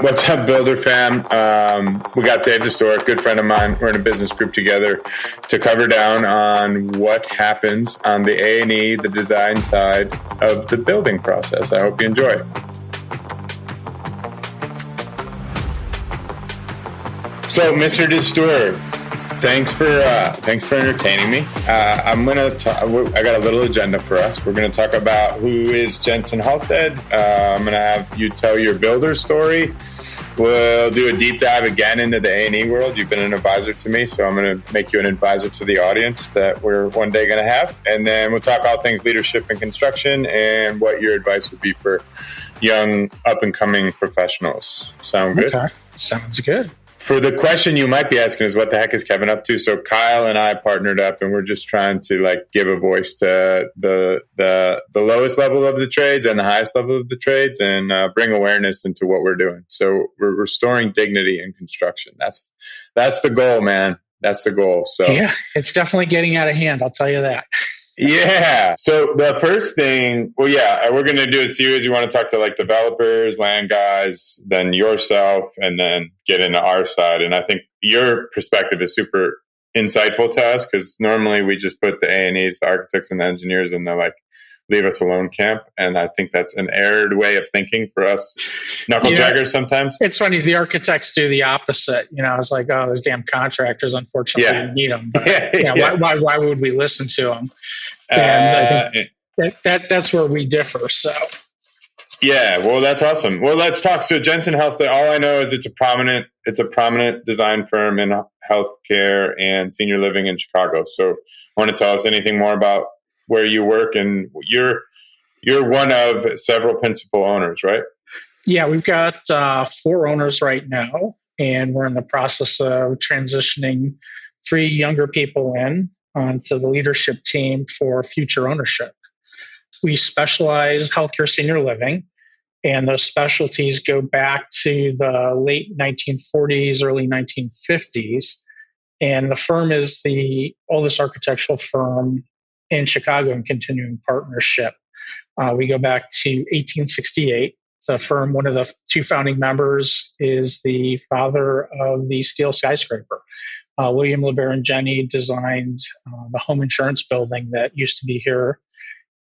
What's up, Builder fam? We got Dave Dastur, a good friend of mine. We're in a business group together to cover down on what happens on the A&E, the design side of the building process. I hope you enjoy. So, Mr. Dastur, thanks for entertaining me. I'm gonna I got a little agenda for us. We're gonna talk about who is Jensen Halstead. I'm gonna have you tell your builder story. We'll do a deep dive again into the A&E world. You've been an advisor to me, so I'm going to make you an advisor to the audience that we're one day going to have. And then we'll talk all things leadership and construction and what your advice would be for young, up-and-coming professionals. Sound good? Okay. Sounds good. For the question you might be asking is, what the heck is Kevin up to? So Kyle and I partnered up, and we're just trying to give a voice to the lowest level of the trades and the highest level of the trades, and bring awareness into what we're doing. So we're restoring dignity in construction. That's the goal, man. That's the goal. So yeah, it's definitely getting out of hand. I'll tell you that. Yeah. So the first thing, we're going to do a series. We want to talk to developers, land guys, then yourself, and then get into our side. And I think your perspective is super insightful to us, because normally we just put the A&Es, the architects and the engineers in the leave us alone camp. And I think that's an erred way of thinking for us knuckle draggers sometimes. It's funny. The architects do the opposite. It's like, oh, those damn contractors, unfortunately, we need them. But, why would we listen to them? And I think that's where we differ. So, yeah, well, that's awesome. Well, let's talk. So Jensen Halstead, all I know is it's a prominent design firm in healthcare and senior living in Chicago. So want to tell us anything more about where you work? And you're one of several principal owners, right? Yeah, we've got 4 owners right now, and we're in the process of transitioning 3 younger people onto the leadership team for future ownership. We specialize healthcare senior living, and those specialties go back to the late 1940s, early 1950s. And the firm is the oldest architectural firm in Chicago in continuing partnership. We go back to 1868. The firm, one of the 2 founding members, is the father of the steel skyscraper. William LeBaron and Jenny designed the home insurance building that used to be here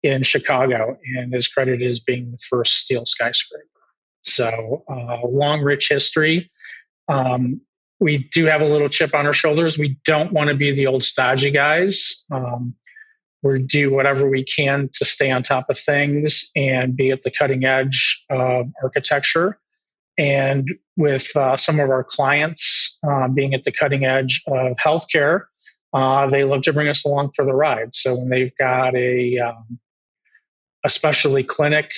in Chicago, and is credited as being the first steel skyscraper. So long, rich history. We do have a little chip on our shoulders. We don't want to be the old stodgy guys. We do whatever we can to stay on top of things and be at the cutting edge of architecture. And with some of our clients being at the cutting edge of healthcare, they love to bring us along for the ride. So when they've got a specialty clinic,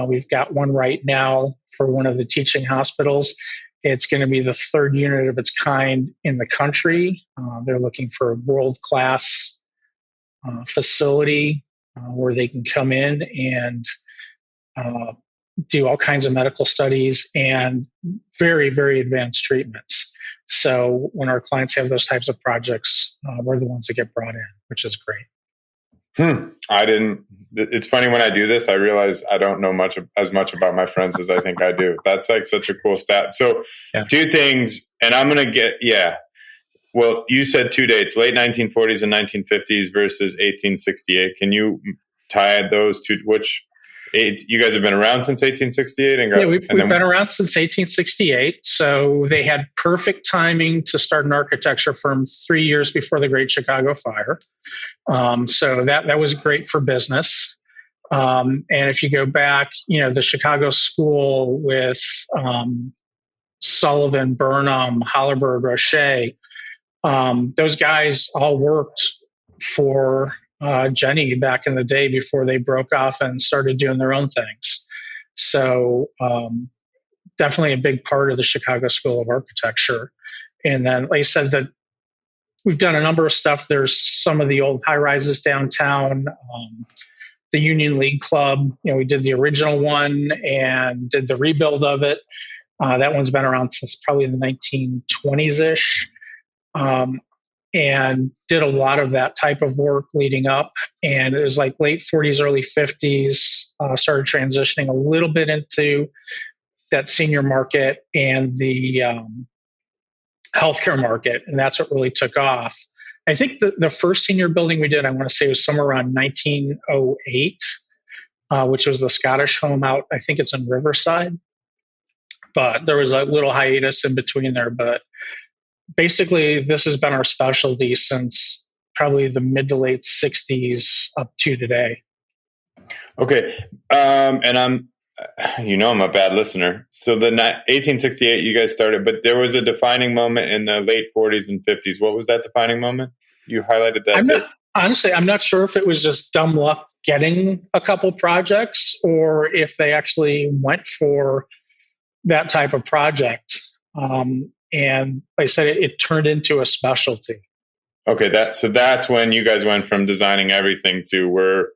we've got one right now for one of the teaching hospitals. It's going to be the 3rd unit of its kind in the country. They're looking for a world-class facility where they can come in and do all kinds of medical studies and very, very advanced treatments. So when our clients have those types of projects, we're the ones that get brought in, which is great. It's funny, when I do this, I realize I don't know as much about my friends as I think I do. That's such a cool stat. So 2 things, and I'm going to well, you said 2 dates, late 1940s and 1950s versus 1868. Can you tie those two? You guys have been around since 1868? We've been around since 1868. So they had perfect timing to start an architecture firm 3 years before the Great Chicago Fire. So that was great for business. And if you go back, the Chicago School with Sullivan, Burnham, Hollerberg, Roche, those guys all worked for Jenny back in the day before they broke off and started doing their own things. So definitely a big part of the Chicago School of Architecture. And then, like I said, that we've done a number of stuff. There's some of the old high rises downtown, the Union League Club. We did the original one and did the rebuild of it. That one's been around since probably the 1920s-ish. And did a lot of that type of work leading up. And it was like late 40s, early 50s, started transitioning a little bit into that senior market and the healthcare market, and that's what really took off. I think the first senior building we did, I want to say, was somewhere around 1908, which was the Scottish Home out. I think it's in Riverside, but there was a little hiatus in between there. But basically, this has been our specialty since probably the mid to late 60s up to today. Okay. And I'm a bad listener. So the 1868 you guys started, but there was a defining moment in the late 40s and 50s. What was that defining moment? You highlighted that. Honestly, I'm not sure if it was just dumb luck getting a couple projects or if they actually went for that type of project. And like I said, it turned into a specialty. Okay, that's when you guys went from designing everything to we're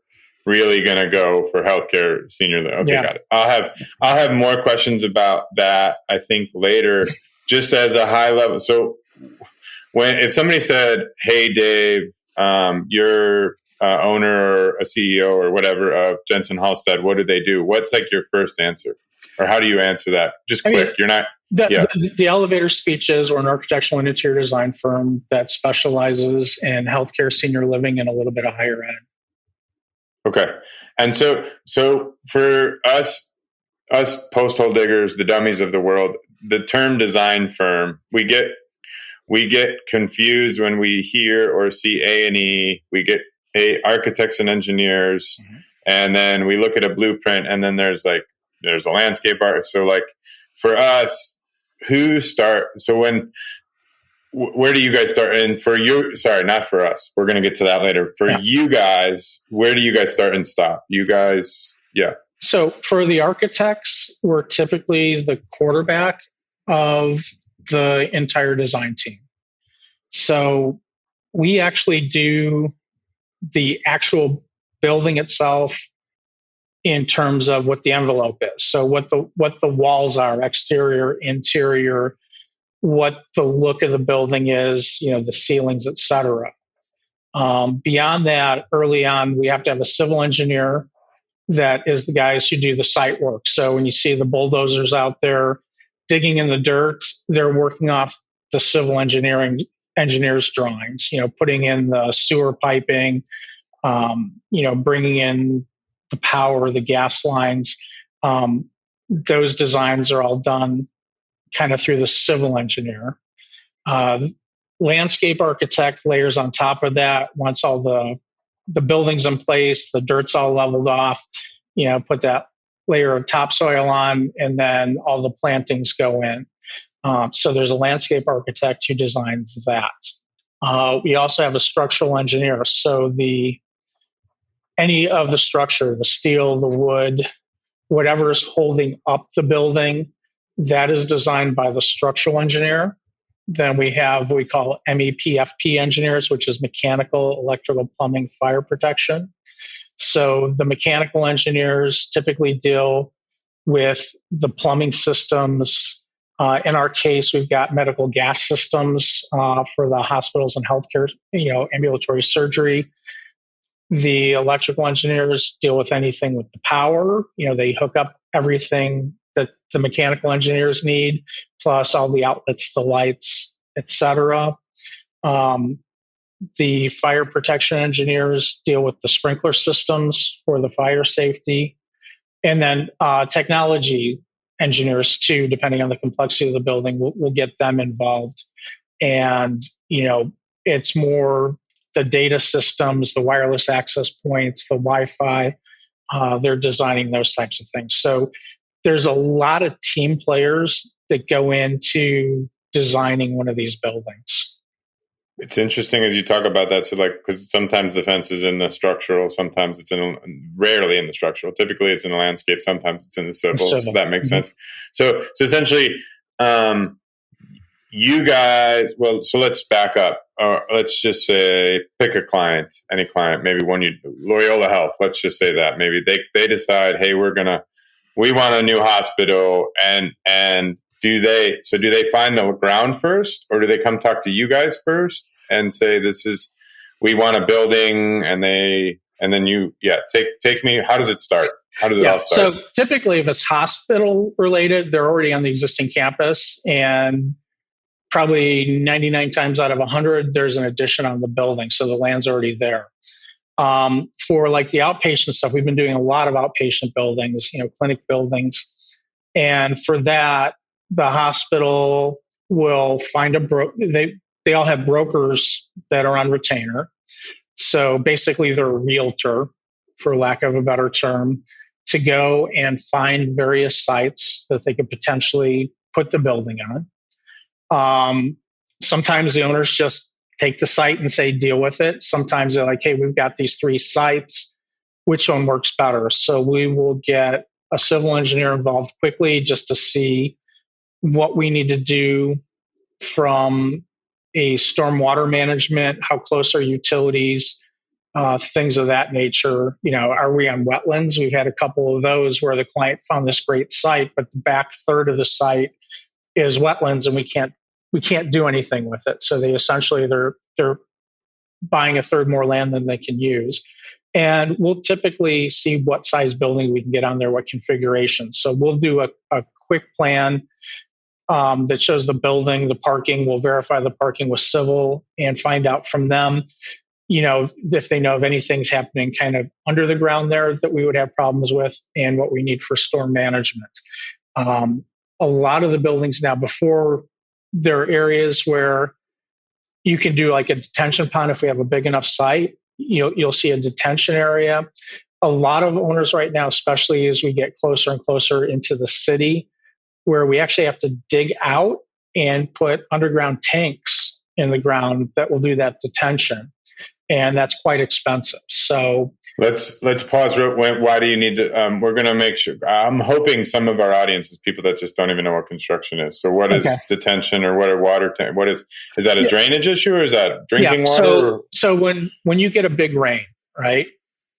really going to go for healthcare senior. Okay, yeah. Got it. I'll have more questions about that, I think, later, just as a high level. So if somebody said, "Hey, Dave, you're owner or a CEO or whatever of Jensen Halstead, what do they do?" What's like your first answer? Or how do you answer that? Just quick. You're not... The elevator speech is we're an architectural and interior design firm that specializes in healthcare, senior living, and a little bit of higher ed. Okay. And so for us post-hole diggers, the dummies of the world, the term design firm, we get confused when we hear or see A&E. We get architects and engineers, mm-hmm. and then we look at a blueprint, and then there's a landscape art. So like for us, where do you guys start? And for you, sorry, not for us. We're going to get to that later. For you guys, where do you guys start and stop? You guys, yeah. So for the architects, we're typically the quarterback of the entire design team. So we actually do the actual building itself in terms of what the envelope is. So what the walls are, exterior, interior, what the look of the building is, the ceilings, et cetera. Beyond that, early on, we have to have a civil engineer that is the guys who do the site work. So when you see the bulldozers out there digging in the dirt, they're working off the civil engineer's drawings, putting in the sewer piping, bringing in the power, the gas lines. Those designs are all done kind of through the civil engineer. Landscape architect layers on top of that. Once all the building's in place, the dirt's all leveled off, put that layer of topsoil on, and then all the plantings go in. So there's a landscape architect who designs that. We also have a structural engineer. So any of the structure, the steel, the wood, whatever is holding up the building, that is designed by the structural engineer. Then we have what we call MEPFP engineers, which is mechanical, electrical, plumbing, fire protection. So the mechanical engineers typically deal with the plumbing systems. In our case, we've got medical gas systems for the hospitals and healthcare, ambulatory surgery. The electrical engineers deal with anything with the power. They hook up everything that the mechanical engineers need, plus all the outlets, the lights, etc. The fire protection engineers deal with the sprinkler systems for the fire safety. And then technology engineers too, depending on the complexity of the building, we'll get them involved. And, it's more the data systems, the wireless access points, the Wi-Fi, they're designing those types of things. So there's a lot of team players that go into designing one of these buildings. It's interesting as you talk about that. So because sometimes the fence is in the structural, sometimes it's rarely in the structural. Typically it's in the landscape. Sometimes it's in the civil. So that makes sense. So essentially, you guys, so let's back up. Let's just say, pick a client, any client, maybe Loyola Health. Let's just say that maybe they decide, hey, we want a new hospital, and do they find the ground first, or do they come talk to you guys first and say, we want a building, and then take me, how does it start? How does it all start? So typically, if it's hospital related, they're already on the existing campus, and probably 99 times out of 100, there's an addition on the building. So the land's already there. For like the outpatient stuff, we've been doing a lot of outpatient buildings, clinic buildings. And for that, the hospital will find they all have brokers that are on retainer. So basically they're a realtor, for lack of a better term, to go and find various sites that they could potentially put the building on. Sometimes the owners just take the site and say, deal with it. Sometimes they're like, hey, we've got these 3 sites. Which one works better? So we will get a civil engineer involved quickly just to see what we need to do from a stormwater management, how close are utilities, things of that nature. Are we on wetlands? We've had a couple of those where the client found this great site, but the back third of the site is wetlands, and we can't do anything with it. So they essentially they're buying a third more land than they can use. And we'll typically see what size building we can get on there, what configuration. So we'll do a quick plan that shows the building, the parking. We'll verify the parking with civil and find out from them, if they know of anything's happening kind of under the ground there that we would have problems with, and what we need for storm management. A lot of the buildings now, before, there are areas where you can do like a detention pond. If we have a big enough site, you'll see a detention area. A lot of owners right now, especially as we get closer and closer into the city, where we actually have to dig out and put underground tanks in the ground that will do that detention. And that's quite expensive. So let's pause. Why do you need to? We're going to make sure. I'm hoping some of our audience is people that just don't even know what construction is. So what is detention, or what are water tank? What is that a drainage issue, or is that drinking water? So when you get a big rain, right?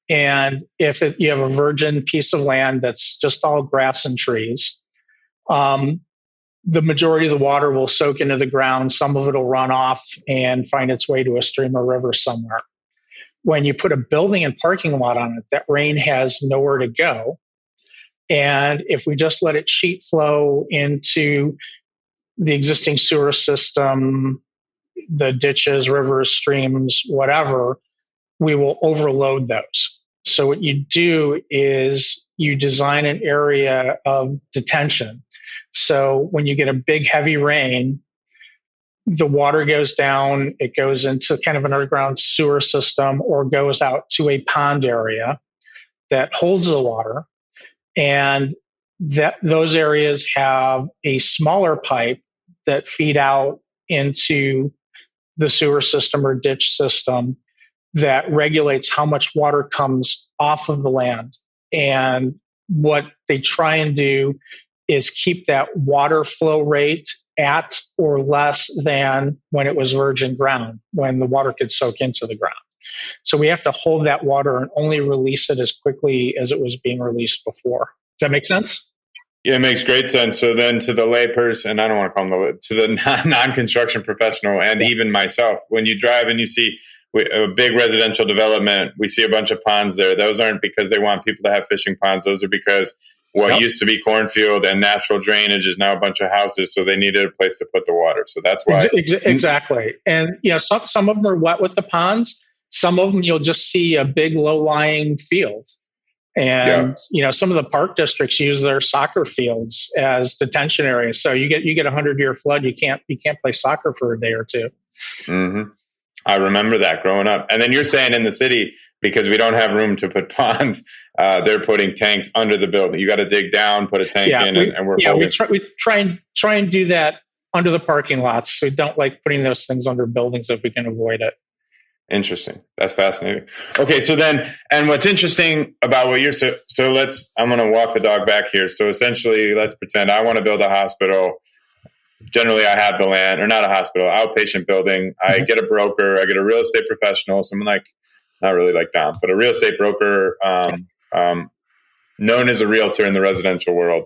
And if you have a virgin piece of land that's just all grass and trees, the majority of the water will soak into the ground. Some of it will run off and find its way to a stream or river somewhere. When you put a building and parking lot on it, that rain has nowhere to go. And if we just let it sheet flow into the existing sewer system, the ditches, rivers, streams, whatever, we will overload those. So what you do is you design an area of detention. So when you get a big, heavy rain, the water goes down, it goes into kind of an underground sewer system, or goes out to a pond area that holds the water. And those areas have a smaller pipe that feed out into the sewer system or ditch system that regulates how much water comes off of the land. And what they try and do is keep that water flow rate at or less than when it was virgin ground, when the water could soak into the ground. So we have to hold that water and only release it as quickly as it was being released before. Does that make sense? Yeah, it makes great sense. So then to the layperson, I don't want to call them to the non-construction professional, and even myself, when you drive and you see a big residential development, we see a bunch of ponds there. Those aren't because they want people to have fishing ponds. Those are because what used to be cornfield and natural drainage is now a bunch of houses, so they needed a place to put the water. So that's why. Exactly. And some of them are wet with the ponds. Some of them you'll just see a big low-lying field. And some of the park districts use their soccer fields as detention areas. So you get a 100-year flood, you can't play soccer for a day or two. Mm-hmm. I remember that growing up. And then you're saying in the city, because we don't have room to put ponds, they're putting tanks under the building. You got to dig down, put a tank in, and we're we try and do that under the parking lots. We don't like putting those things under buildings if we can avoid it. Interesting. That's fascinating. Okay, so then, and what's interesting about what you're I'm going to walk the dog back here. So essentially, let's pretend I want to build a hospital. Generally, I have the land, or not a hospital, outpatient building. I get a broker, I get a real estate professional, someone like, not really like Dom, but a real estate broker, known as a realtor in the residential world.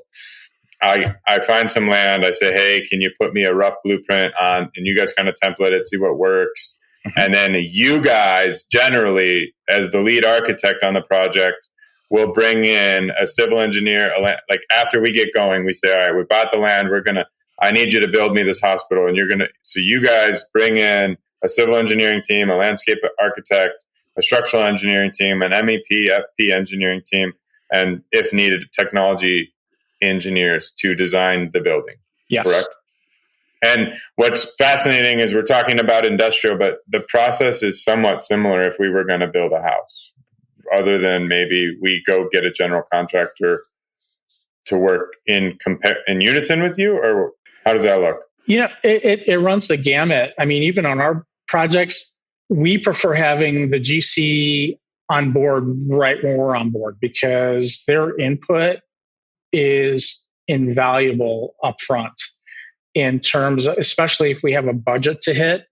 I find some land. I say, hey, can you put me a rough blueprint on, and you guys kind of template it, see what works. And then you guys generally, as the lead architect on the project, we'll bring in a civil engineer. Like after we get going, we say, all right, we bought the land. I need you to build me this hospital. And so you guys bring in a civil engineering team, a landscape architect, a structural engineering team, an MEP, FP engineering team, and if needed, technology engineers to design the building. Yes. Correct? And what's fascinating is we're talking about industrial, but the process is somewhat similar if we were going to build a house, other than maybe we go get a general contractor to work in unison with you, or how does that look? It runs the gamut. I mean, even on our projects, we prefer having the GC on board right when we're on board, because their input is invaluable upfront in terms of, especially if we have a budget to hit.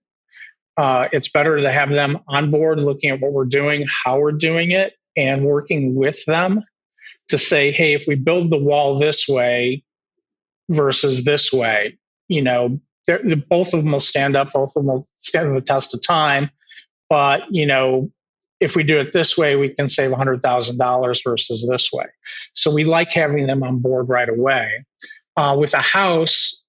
It's better to have them on board looking at what we're doing, how we're doing it, and working with them to say, hey, if we build the wall this way versus this way, both of them will stand up, both of them will stand the test of time. But, if we do it this way, we can save $100,000 versus this way. So we like having them on board right away. With a house,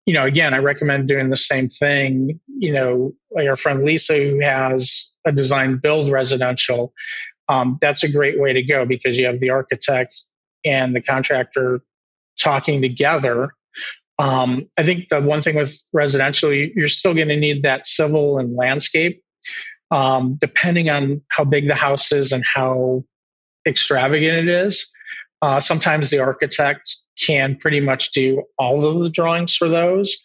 again, I recommend doing the same thing. Like our friend Lisa, who has a design build residential, that's a great way to go, because you have the architect and the contractor talking together. I think the one thing with residential, you're still going to need that civil and landscape, depending on how big the house is and how extravagant it is. Sometimes the architect can pretty much do all of the drawings for those.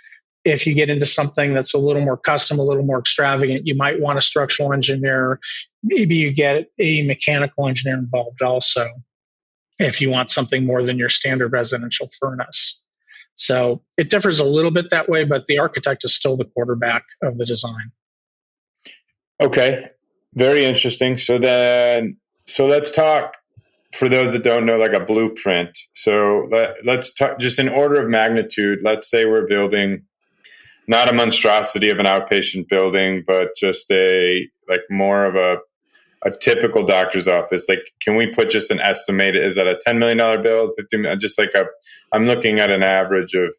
If you get into something that's a little more custom, a little more extravagant, you might want a structural engineer. Maybe you get a mechanical engineer involved also, if you want something more than your standard residential furnace. So it differs a little bit that way, but the architect is still the quarterback of the design. Okay, very interesting. So let's talk, for those that don't know, like a blueprint. So let's talk just in order of magnitude. Let's say we're building not a monstrosity of an outpatient building, but just more of a typical doctor's office. Like, can we put just an estimate? Is that a $10 million build? 50 million? Just like I'm looking at an average of,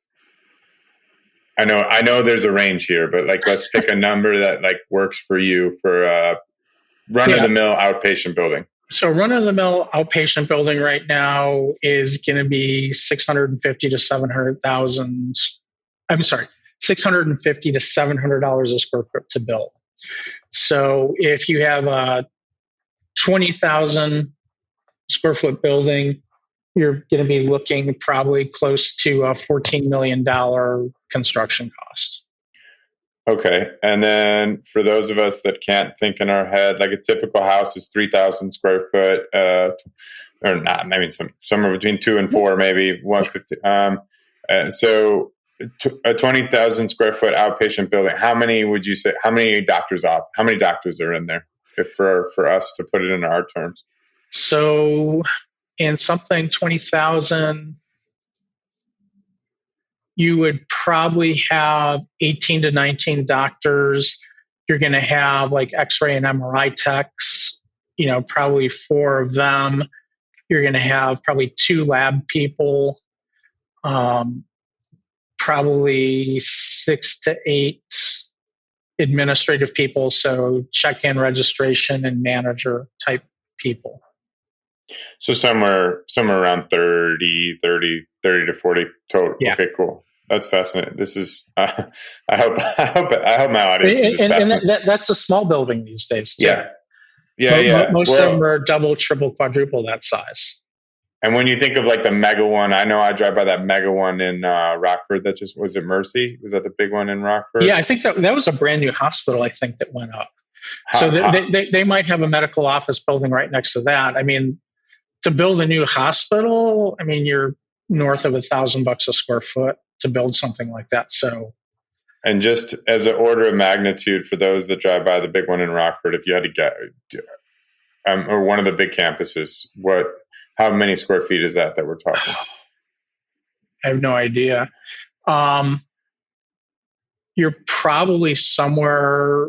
I know there's a range here, but let's pick a number that works for you for a run-of-the-mill outpatient building. So run-of-the-mill outpatient building right now is going to be $650,000 to $700,000. I'm sorry, $650 to $700 a square foot to build. So if you have a 20,000 square foot building, you're going to be looking probably close to a $14 million construction cost. Okay. And then for those of us that can't think in our head, like a typical house is 3,000 square foot, or not, maybe somewhere between 2 and 4, maybe 150. So a 20,000 square foot outpatient building, how many doctors are in there, if for us to put it in our terms? So in something 20,000, you would probably have 18 to 19 doctors. You're going to have X-ray and MRI techs, probably 4 of them. You're going to have probably 2 lab people, probably 6 to 8 administrative people. So check-in, registration, and manager type people. So somewhere around 30 to 40 total. Yeah. Okay, cool. That's fascinating. This is, I hope my audience is fascinating. And that's a small building these days, too. Yeah. Most of them are double, triple, quadruple that size. And when you think of the mega one, I know I drive by that mega one in Rockford. Was it Mercy? Was that the big one in Rockford? Yeah, I think that was a brand new hospital, I think, that went up. They might have a medical office building right next to that. I mean, to build a new hospital, you're north of $1,000 a square foot to build something like that. So, and just as an order of magnitude for those that drive by the big one in Rockford, if you had to get, or one of the big campuses, how many square feet is that we're talking? I have no idea. You're probably somewhere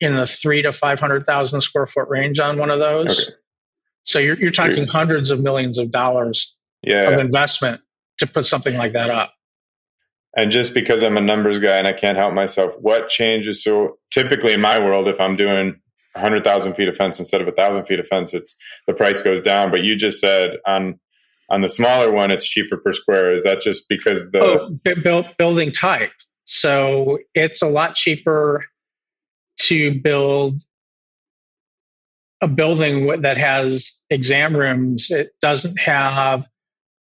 in the 300,000 to 500,000 square foot range on one of those. Okay. So you're talking hundreds of millions of dollars of investment to put something like that up. And just because I'm a numbers guy and I can't help myself, what changes? So typically in my world, if I'm doing 100,000 feet of fence instead of 1,000 feet of fence, the price goes down. But you just said on the smaller one, it's cheaper per square. Is that just because building type? So it's a lot cheaper to build a building that has exam rooms. It doesn't have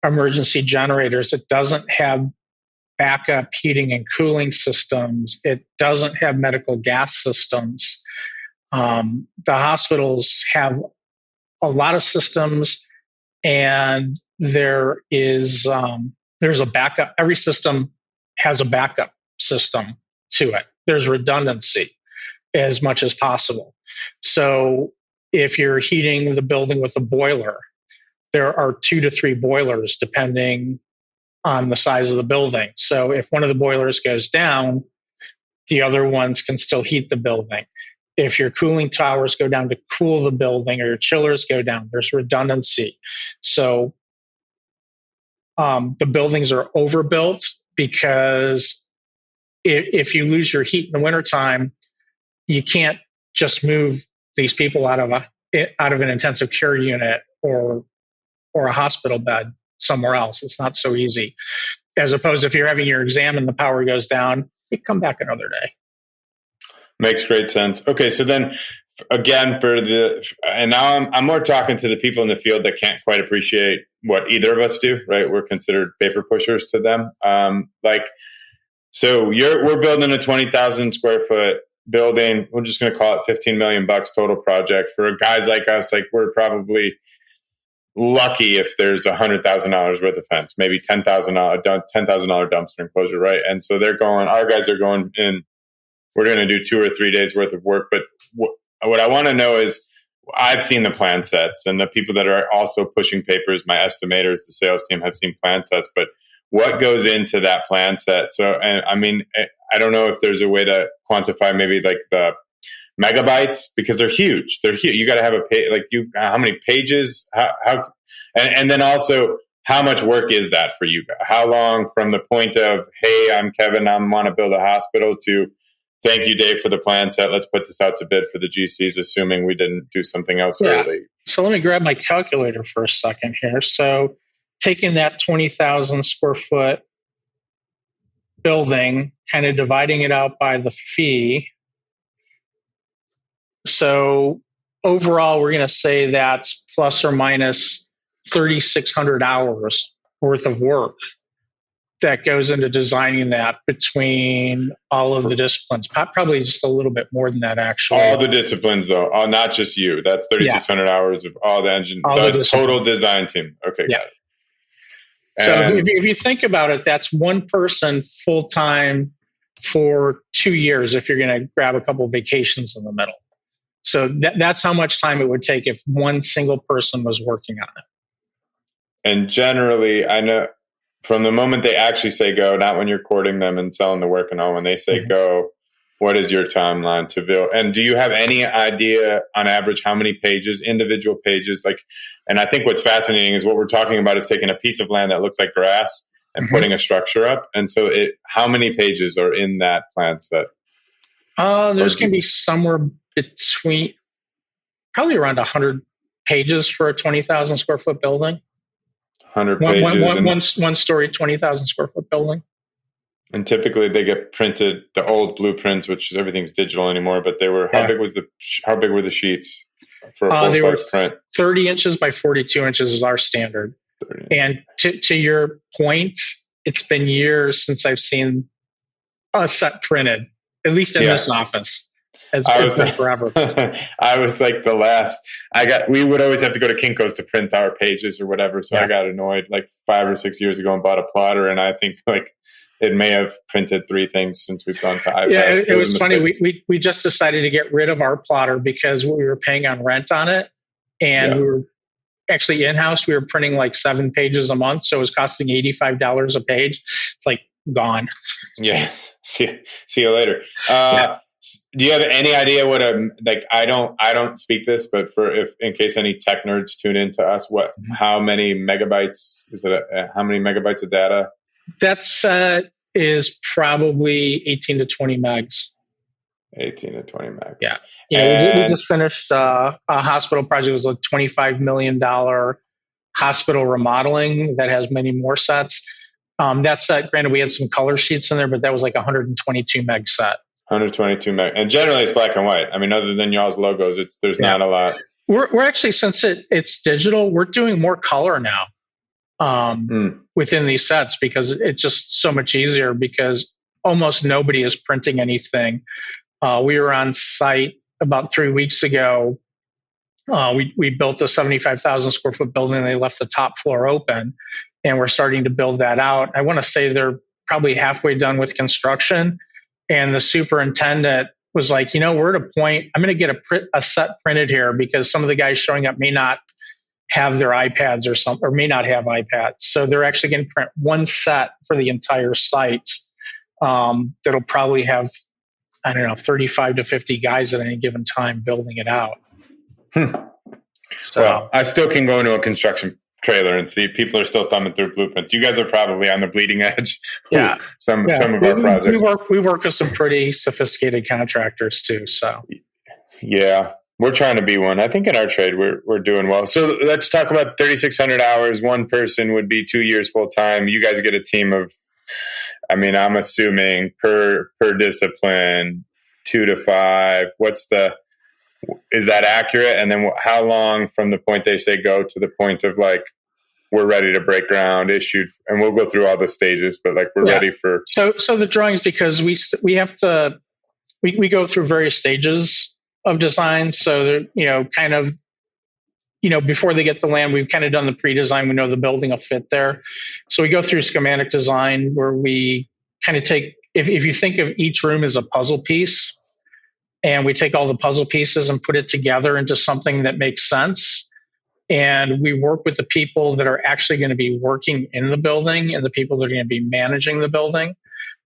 emergency generators. It doesn't have backup heating and cooling systems. It doesn't have medical gas systems. The hospitals have a lot of systems, and there's a backup. Every system has a backup system to it. There's redundancy as much as possible. So if you're heating the building with a boiler, there are 2 to 3 boilers depending on the size of the building. So if one of the boilers goes down, the other ones can still heat the building. If your cooling towers go down to cool the building or your chillers go down, there's redundancy. So the buildings are overbuilt because if you lose your heat in the wintertime, you can't just move these people out of an intensive care unit or a hospital bed somewhere else. It's not so easy. As opposed to if you're having your exam and the power goes down, you come back another day. Makes great sense. Okay, so then again, and now I'm more talking to the people in the field that can't quite appreciate what either of us do, right? We're considered paper pushers to them. So we're building a 20,000 square foot building. We're just going to call it $15 million total project. For guys like us, like we're probably lucky if there's $100,000 worth of fence, maybe $10,000 dumpster enclosure, right? And so our guys are going in. We're going to do 2 or 3 days worth of work. But what I want to know is, I've seen the plan sets, and the people that are also pushing papers, my estimators, the sales team, have seen plan sets. But what goes into that plan set? So, and I mean, I don't know if there's a way to quantify maybe like the megabytes, because they're huge. They're huge. You got to have how many pages? And then also, how much work is that for you? How long from the point of, hey, I'm Kevin, I want to build a hospital, to thank you, Dave, for the plan set. Let's put this out to bid for the GCs, assuming we didn't do something else early. So let me grab my calculator for a second here. So taking that 20,000 square foot building, kind of dividing it out by the fee. So overall, we're going to say that's plus or minus 3,600 hours worth of work that goes into designing that between all of the disciplines. Probably just a little bit more than that, actually. All the disciplines, though, not just you. That's 3,600 hours of all the the total design team. Okay, got it. So if you think about it, that's one person full time for 2 years if you're going to grab a couple of vacations in the middle. So that's how much time it would take if one single person was working on it. And generally, I know from the moment they actually say go, not when you're courting them and selling the work and all, when they say go, what is your timeline to build? And do you have any idea on average how many pages, individual pages? And I think what's fascinating is what we're talking about is taking a piece of land that looks like grass and putting a structure up. And so how many pages are in that plan set? There's going to be somewhere between probably around 100 pages for a 20,000 square foot building. 100 pages. One story, 20,000 square foot building. And typically they get printed, the old blueprints, which everything's digital anymore, but how big were the sheets for a full size print? 30 inches by 42 inches is our standard. And to your point, it's been years since I've seen a set printed, at least in this office. It's been forever. I was like we would always have to go to Kinko's to print our pages or whatever. So I got annoyed 5 or 6 years ago and bought a plotter. And I think it may have printed 3 things since we've gone to iPads. Yeah, it was funny. We just decided to get rid of our plotter because we were paying on rent on it. And we were actually in-house. We were printing 7 pages a month. So it was costing $85 a page. It's gone. Yes. See you later. Do you have any idea what I don't speak this, but in case any tech nerds tune into us, how many megabytes is it? How many megabytes of data? That set is probably 18 to 20 megs. 18 to 20 megs. Yeah. We just finished a hospital project. It was a $25 million hospital remodeling that has many more sets. That set, granted, we had some color sheets in there, but that was like 122 meg set. 122 meg, and generally it's black and white. I mean, other than y'all's logos, there's not a lot. We're actually, since it's digital, we're doing more color now within these sets because it's just so much easier because almost nobody is printing anything. We were on site about 3 weeks ago. We built a 75,000 square foot building. They left the top floor open, and we're starting to build that out. I want to say they're probably halfway done with construction. And the superintendent was like, we're at a point, I'm going to get a set printed here because some of the guys showing up may not have their iPads or may not have iPads. So they're actually going to print one set for the entire site that'll probably have, 35 to 50 guys at any given time building it out. So, well, I still can go into a construction trailer and see people are still thumbing through blueprints. You guys are probably on the bleeding edge. Yeah. Some of our projects. We work with some pretty sophisticated contractors too. So yeah, we're trying to be one. I think in our trade we're doing well. So let's talk about 3,600 hours. One person would be 2 years full time. You guys get a team of, I'm assuming per discipline, 2 to 5. Is that accurate? And then how long from the point they say go to the point of like, we're ready to break ground, issued, and we'll go through all the stages, but like we're ready for. So the drawings, because we have to, we go through various stages of design. So, before they get the land, we've kind of done the pre-design. We know the building will fit there. So we go through schematic design where we kind of take, if you think of each room as a puzzle piece, and we take all the puzzle pieces and put it together into something that makes sense. And we work with the people that are actually going to be working in the building and the people that are going to be managing the building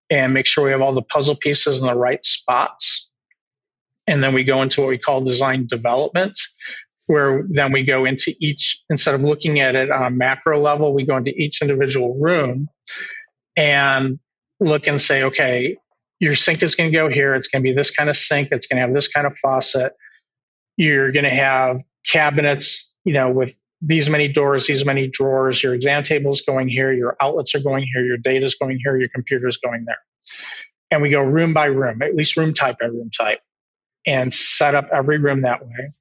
and make sure we have all the puzzle pieces in the right spots. And then we go into what we call design development, where then we go into each, instead of looking at it on a macro level, we go into each individual room and look and say, okay, your sink is going to go here. It's going to be this kind of sink. It's going to have this kind of faucet. You're going to have cabinets, with these many doors, these many drawers. Your exam table is going here. Your outlets are going here. Your data is going here. Your computer is going there. And we go room by room, at least room type by room type, and set up every room that way.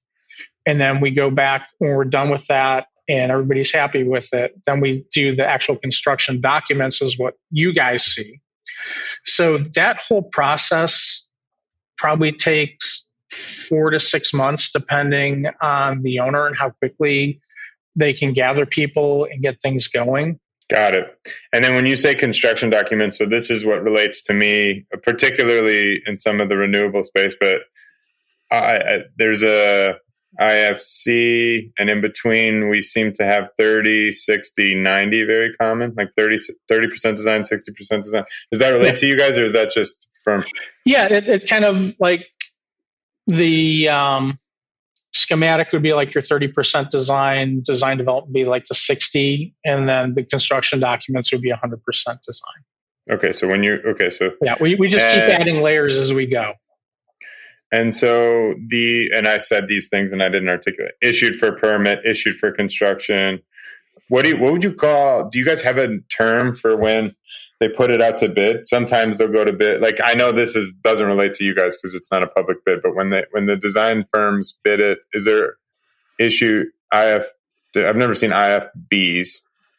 And then we go back when we're done with that and everybody's happy with it. Then we do the actual construction documents is what you guys see. So that whole process probably takes 4 to 6 months, depending on the owner and how quickly they can gather people and get things going. Got it. And then when you say construction documents, so this is what relates to me, particularly in some of the renewable space, but there's a IFC, and in between we seem to have 30, 60, 90 very common, like 30% design, 60% design. Does that relate to you guys, or is that just from? Yeah, it kind of like the schematic would be like your 30% design development would be like the 60, and then the construction documents would be 100% design. Okay, so yeah, we just keep adding layers as we go. And so and I said these things and I didn't articulate. Issued for permit, issued for construction. What would you call? Do you guys have a term for when they put it out to bid? Sometimes they'll go to bid. Like I know this doesn't relate to you guys because it's not a public bid. But when the design firms bid it, is there issue IF? I've never seen IFBs.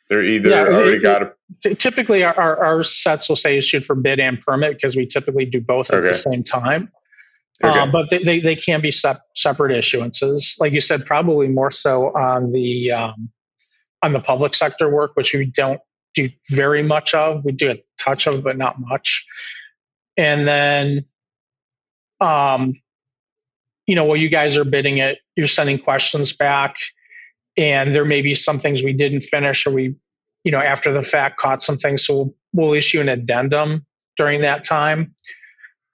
They're either already got a. Typically, our sets will say issued for bid and permit because we typically do both at the same time. Okay. But they can be separate issuances. Like you said, probably more so on the public sector work, which we don't do very much of. We do a touch of, but not much. And then, while you guys are bidding it, you're sending questions back, and there may be some things we didn't finish, or we, after the fact caught some things. So we'll issue an addendum during that time.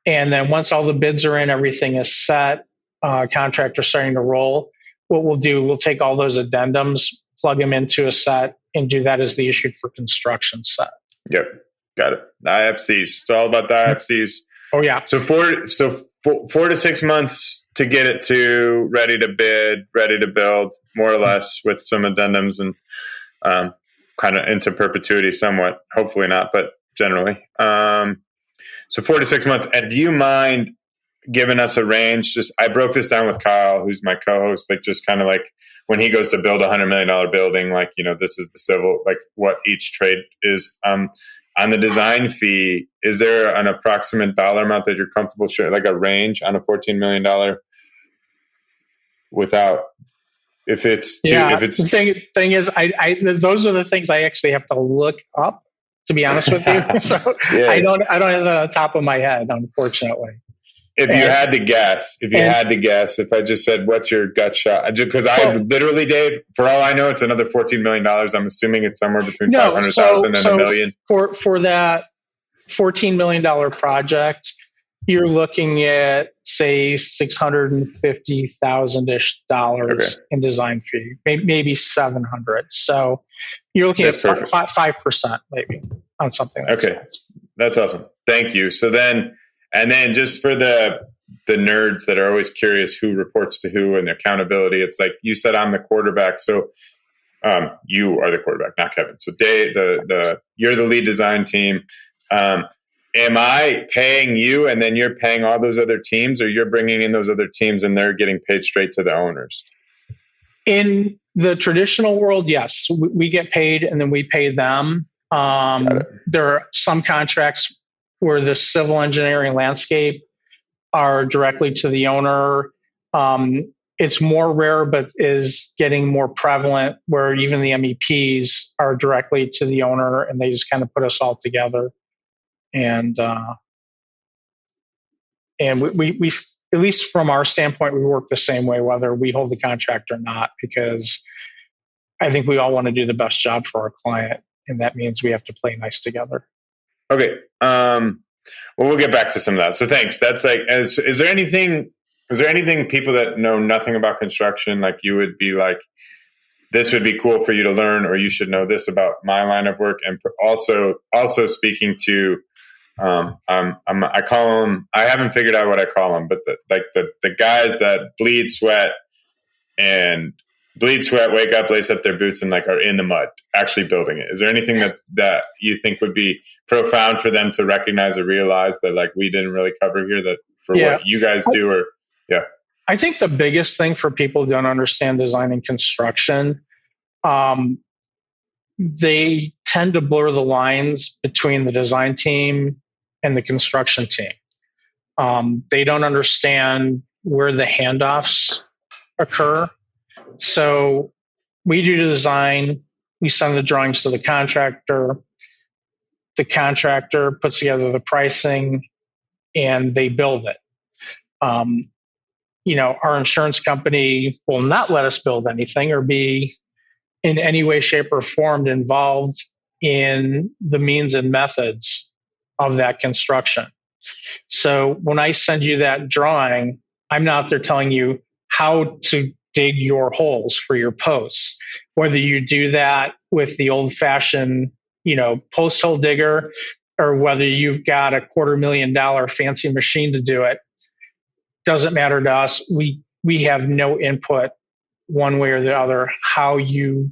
And then once all the bids are in, everything is set, contractors starting to roll. What we'll do, we'll take all those addendums, plug them into a set, and do that as the issued for construction set. Yep, got it. The IFCs. It's all about the IFCs. Oh yeah. So 4 to 6 months to get it to ready to bid, ready to build, more or less, with some addendums and kind of into perpetuity somewhat. Hopefully not, but generally. So 4 to 6 months. And do you mind giving us a range? Just, I broke this down with Kyle, who's my co-host, like just kind of like when he goes to build $100 million building, like, this is the civil, like what each trade is. On the design fee, is there an approximate dollar amount that you're comfortable sharing, like a range on a $14 million without, if it's too, yeah, if it's the thing is, I those are the things I actually have to look up, to be honest with you. So yeah. I don't have that on the top of my head, unfortunately. If you had to guess, if I just said, what's your gut shot? Because I literally, Dave, for all I know, it's another $14 million. I'm assuming it's somewhere between 500,000 and $1 million. For that $14 million project, you're looking at, say, $650,000-ish in design fee, maybe $700,000. So you're looking at 5% maybe on something like that. Okay, that's awesome. Thank you. So then, and then just for the nerds that are always curious who reports to who and the accountability, it's like you said, I'm the quarterback. So you are the quarterback, not Kevin. So Dave, you're the lead design team. Am I paying you and then you're paying all those other teams, or you're bringing in those other teams and they're getting paid straight to the owners? In the traditional world, yes, we get paid and then we pay them. There are some contracts where the civil engineering landscape are directly to the owner. It's more rare, but is getting more prevalent, where even the MEPs are directly to the owner and they just kind of put us all together. And we at least from our standpoint, we work the same way, whether we hold the contract or not, because I think we all want to do the best job for our client. And that means we have to play nice together. Okay. Well, we'll get back to some of that. So thanks. That's like, is there anything people that know nothing about construction, like you would be like, this would be cool for you to learn, or you should know this about my line of work? And also speaking to, I call them, I haven't figured out what I call them, but the guys that bleed, sweat, wake up, lace up their boots, and like are in the mud actually building it. Is there anything that you think would be profound for them to recognize or realize that like we didn't really cover here, that for what you guys do? Or I think the biggest thing for people who don't understand design and construction, they tend to blur the lines between the design team and the construction team. They don't understand where the handoffs occur. So we do the design, we send the drawings to the contractor puts together the pricing, and they build it. Our insurance company will not let us build anything or be in any way, shape, or form involved in the means and methods of that construction. So when I send you that drawing, I'm not there telling you how to dig your holes for your posts. Whether you do that with the old-fashioned, post hole digger, or whether you've got a $250,000 fancy machine to do it, doesn't matter to us. We have no input one way or the other how you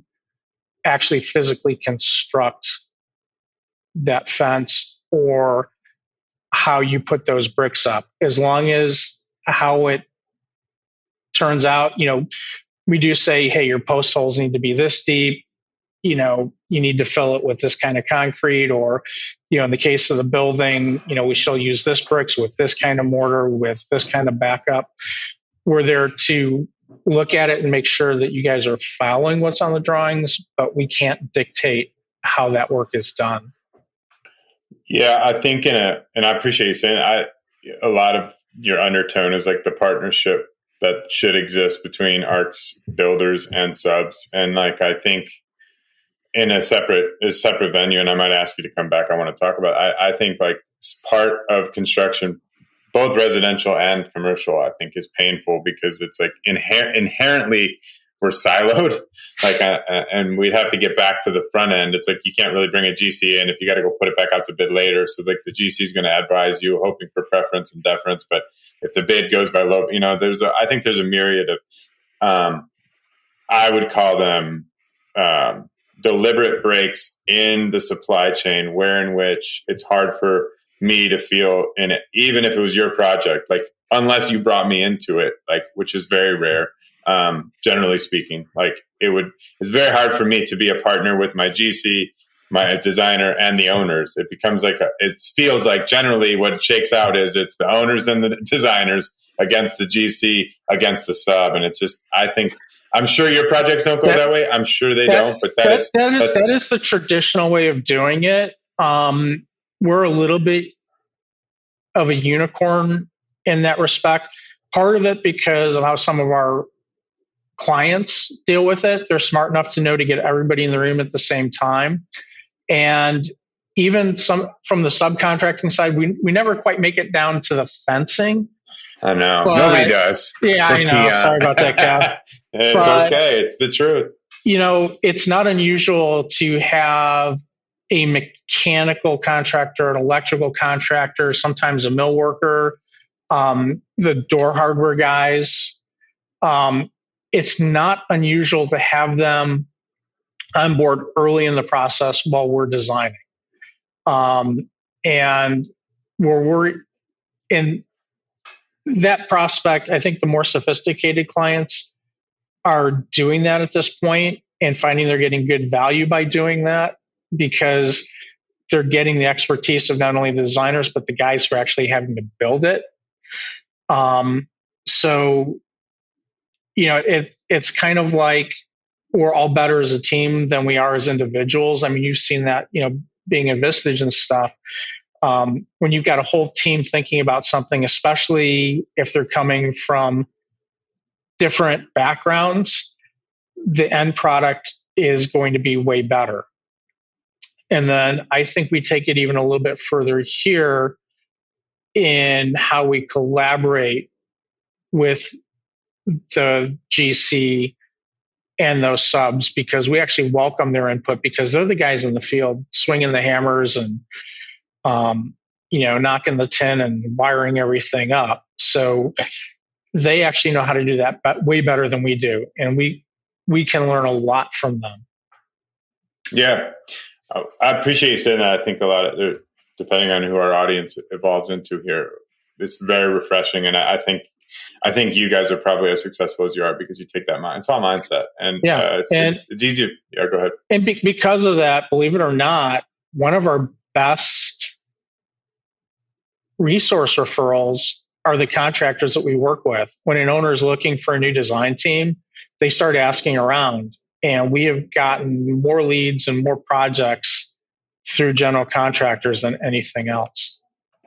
actually physically construct that fence or how you put those bricks up. As long as how it turns out, we do say, hey, your post holes need to be this deep. You need to fill it with this kind of concrete, or, in the case of the building, we shall use this bricks with this kind of mortar, with this kind of backup. We're there to look at it and make sure that you guys are following what's on the drawings, but we can't dictate how that work is done. Yeah, I think and I appreciate you saying a lot of your undertone is like the partnership that should exist between arts builders and subs. And like, I think in a separate venue, and I might ask you to come back, I want to talk about, I think like part of construction, both residential and commercial, I think is painful because it's like inherently we're siloed, like, and we'd have to get back to the front end. It's like you can't really bring a GC in if you got to go put it back out to bid later. So like the GC is going to advise you, hoping for preference and deference. But if the bid goes by low, I think there's a myriad of, I would call them deliberate breaks in the supply chain, where in which it's hard for me to feel in it, even if it was your project, like unless you brought me into it, like, which is very rare. Generally speaking, like it's very hard for me to be a partner with my GC, my designer, and the owners. It becomes like it feels like generally what it shakes out is it's the owners and the designers against the GC against the sub, and it's just, I think, I'm sure your projects don't go that way. I'm sure they don't, but that is the traditional way of doing it. We're a little bit of a unicorn in that respect. Part of it because of how some of our clients deal with it. They're smart enough to know to get everybody in the room at the same time. And even some from the subcontracting side, we never quite make it down to the fencing. I know. Nobody does. Yeah, I know. Sorry about that, Cass. It's okay. It's the truth. It's not unusual to have a mechanical contractor, an electrical contractor, sometimes a mill worker, the door hardware guys. It's not unusual to have them on board early in the process while we're designing. And we're in that prospect. I think the more sophisticated clients are doing that at this point and finding they're getting good value by doing that, because they're getting the expertise of not only the designers, but the guys who are actually having to build it. It's kind of like we're all better as a team than we are as individuals. I mean, you've seen that, being in Vistage and stuff. When you've got a whole team thinking about something, especially if they're coming from different backgrounds, the end product is going to be way better. And then I think we take it even a little bit further here in how we collaborate with the GC and those subs, because we actually welcome their input, because they're the guys in the field swinging the hammers and, knocking the tin and wiring everything up. So they actually know how to do that way better than we do. And we can learn a lot from them. Yeah. I appreciate you saying that. I think a lot of, depending on who our audience evolves into here, it's very refreshing. And I think you guys are probably as successful as you are because you take that mind. It's all mindset, and it's easy. Yeah, go ahead. And because of that, believe it or not, one of our best resource referrals are the contractors that we work with. When an owner is looking for a new design team, they start asking around, and we have gotten more leads and more projects through general contractors than anything else.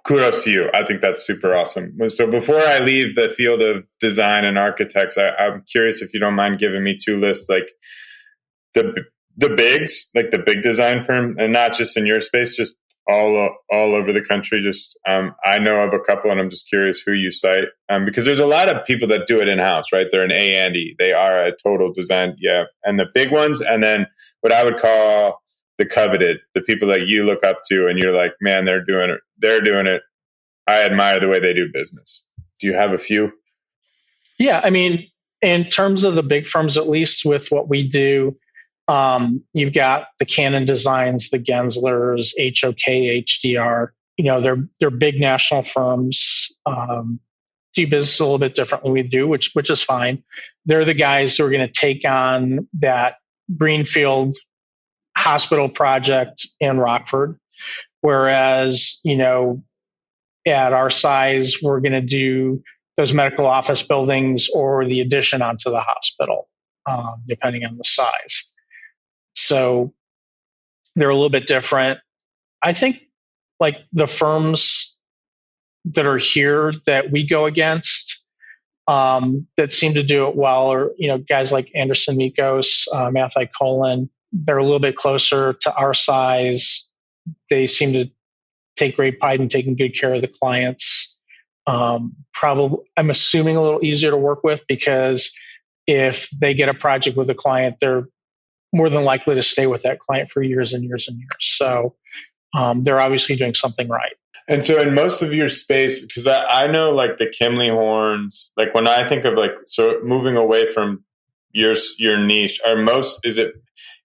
Kudos to you. I think that's super awesome. So before I leave the field of design and architects, I'm curious if you don't mind giving me two lists, like the bigs, like the big design firm, and not just in your space, just all over the country. Just I know of a couple, and I'm just curious who you cite, because there's a lot of people that do it in house, right? They're an A&E. They are a total design, and the big ones, and then what I would call the coveted, the people that you look up to and you're like, man, they're doing it. I admire the way they do business. Do you have a few? Yeah. I mean, in terms of the big firms, at least with what we do, you've got the Canon Designs, the Genslers, HOK, HDR, they're big national firms, do business a little bit differently we do, which is fine. They're the guys who are going to take on that greenfield hospital project in Rockford. Whereas, at our size, we're going to do those medical office buildings or the addition onto the hospital, depending on the size. So they're a little bit different. I think like the firms that are here that we go against, that seem to do it well are, guys like Anderson Mikos, Mathai Colon. They're a little bit closer to our size. They seem to take great pride in taking good care of the clients. Probably, I'm assuming a little easier to work with, because if they get a project with a client, they're more than likely to stay with that client for years and years and years. So they're obviously doing something right. And so in most of your space, because I know like the Kimley horns, like when I think of like, so moving away from your niche,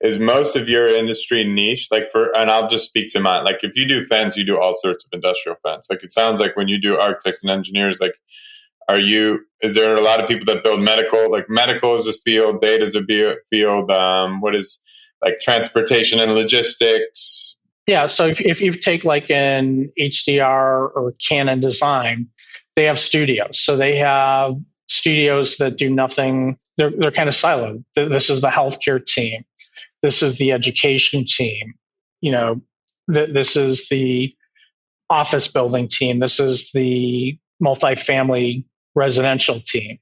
is most of your industry niche? Like and I'll just speak to mine. Like if you do fence, you do all sorts of industrial fence. Like it sounds like when you do architects and engineers, like is there a lot of people that build medical? Like medical is a field, data is a field. What is like transportation and logistics? Yeah. So if you take like an HDR or Canon design, they have studios. So they have studios that do nothing. They're kind of siloed. This is the healthcare team. This is the education team. This is the office building team. This is the multifamily residential team.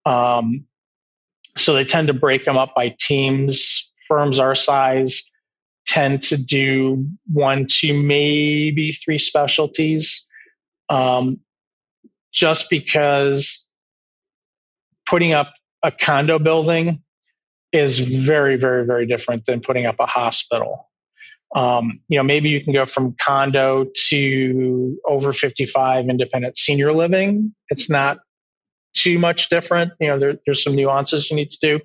So they tend to break them up by teams. Firms our size tend to do 1 to maybe 3 specialties, just because putting up a condo building is very, very, very different than putting up a hospital. Maybe you can go from condo to over 55 independent senior living. It's not too much different. There's some nuances you need to do.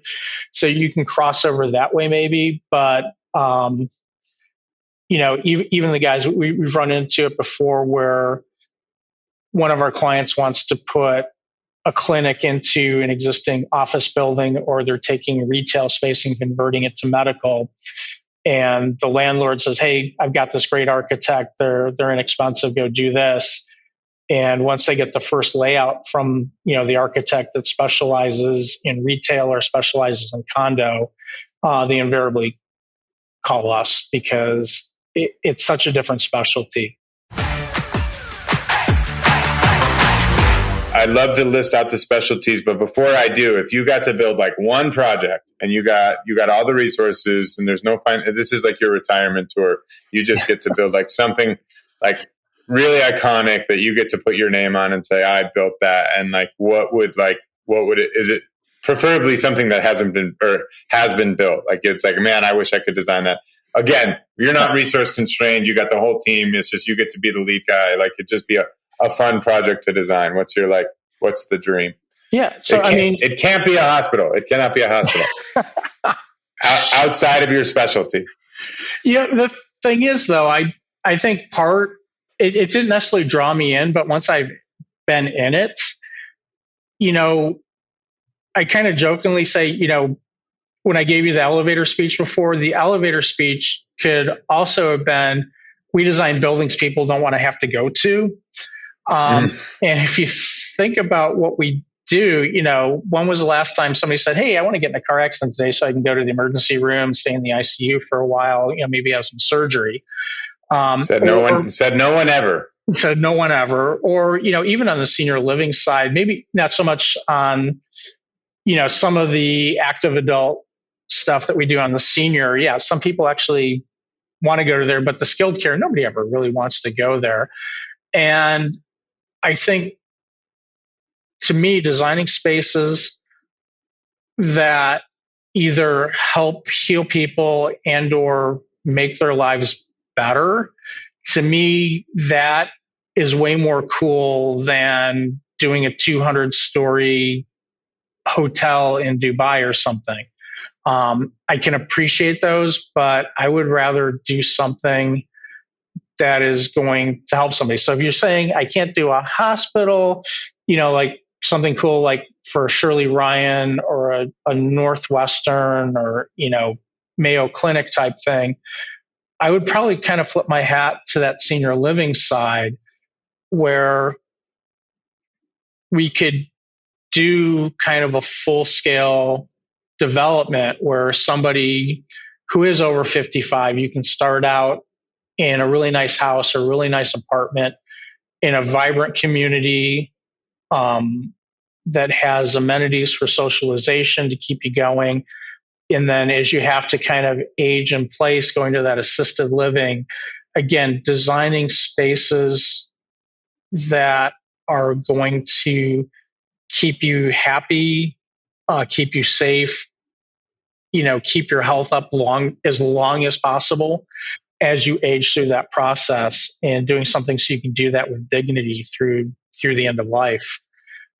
So you can cross over that way maybe. But, even the guys, we've run into it before where one of our clients wants to put a clinic into an existing office building, or they're taking retail space and converting it to medical. And the landlord says, "Hey, I've got this great architect. They're inexpensive. Go do this." And once they get the first layout from the architect that specializes in retail or specializes in condo, they invariably call us, because it's such a different specialty. I'd love to list out the specialties, but before I do, if you got to build like one project and you got all the resources and there's no this is like your retirement tour. You just get to build like something like really iconic that you get to put your name on and say, "I built that." And like, is it preferably something that hasn't been or has been built? Like it's like, man, I wish I could design that. Again, you're not resource constrained. You got the whole team. It's just you get to be the lead guy. Like it'd just be a fun project to design. What's the dream? Yeah. So it can't be a hospital. It cannot be a hospital outside of your specialty. Yeah. The thing is, though, I think it didn't necessarily draw me in, but once I've been in it, I kind of jokingly say, when I gave you the elevator speech before, the elevator speech could also have been, we design buildings people don't want to have to go to. And if you think about what we do, when was the last time somebody said, "Hey, I want to get in a car accident today so I can go to the emergency room, stay in the ICU for a while, maybe have some surgery." Said no one ever. Said no one ever. Or, even on the senior living side, maybe not so much on, some of the active adult stuff that we do on the senior. Yeah, some people actually want to go to there, but the skilled care, nobody ever really wants to go there. And I think, to me, designing spaces that either help heal people and or make their lives better, to me, that is way more cool than doing a 200-story hotel in Dubai or something. I can appreciate those, but I would rather do something that is going to help somebody. So if you're saying I can't do a hospital, like something cool like for Shirley Ryan or a Northwestern or, Mayo Clinic type thing, I would probably kind of flip my hat to that senior living side, where we could do kind of a full scale development where somebody who is over 55, you can start out in a really nice house or a really nice apartment in a vibrant community that has amenities for socialization to keep you going. And then as you have to kind of age in place, going to that assisted living, again, designing spaces that are going to keep you happy, keep you safe, keep your health up long as possible as you age through that process, and doing something so you can do that with dignity through the end of life.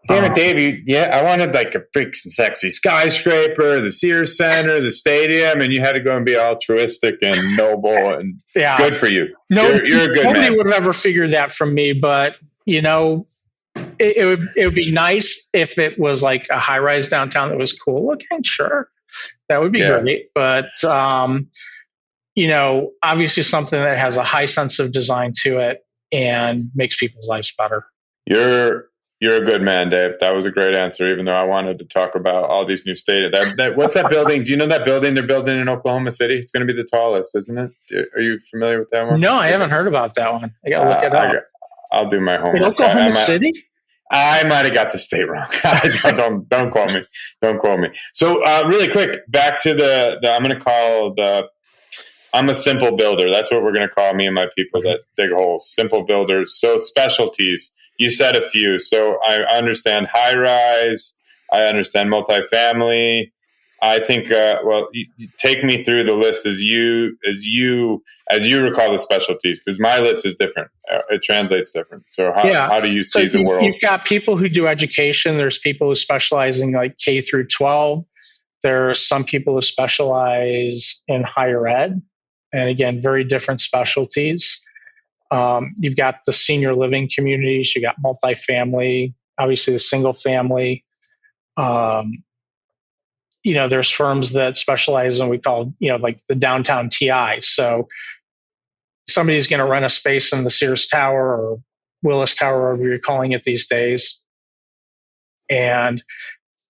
Damn it, Dave! I wanted like a freaking sexy skyscraper, the Sears Center, the stadium, and you had to go and be altruistic and noble, and good for you. No, you're a good nobody man. would have ever figured that from me, but it would be nice if it was like a high rise downtown that was cool looking. Sure, that would be great, but obviously something that has a high sense of design to it and makes people's lives better. You're a good man, Dave. That was a great answer, even though I wanted to talk about all these new stadiums. What's that building? Do you know that building they're building in Oklahoma City? It's going to be the tallest, isn't it? Are you familiar with that one? No, I haven't heard about that one. I got to look it up. I'll do my homework. In Oklahoma City? I might have got the state wrong. Don't quote me. Don't quote me. So really quick, back to I'm a simple builder. That's what we're going to call me and my people that dig holes. Simple builders. So specialties. You said a few. So I understand high rise. I understand multifamily. I think. You take me through the list as you recall the specialties, because my list is different. It translates different. So how do you see the world? You've got people who do education. There's people who specialize in like K through 12. There are some people who specialize in higher ed, and again, very different specialties. You've got the senior living communities. You got multifamily, obviously the single family. There's firms that specialize in what we call, like the downtown TI. So somebody's going to rent a space in the Sears Tower or Willis Tower, whatever you're calling it these days. And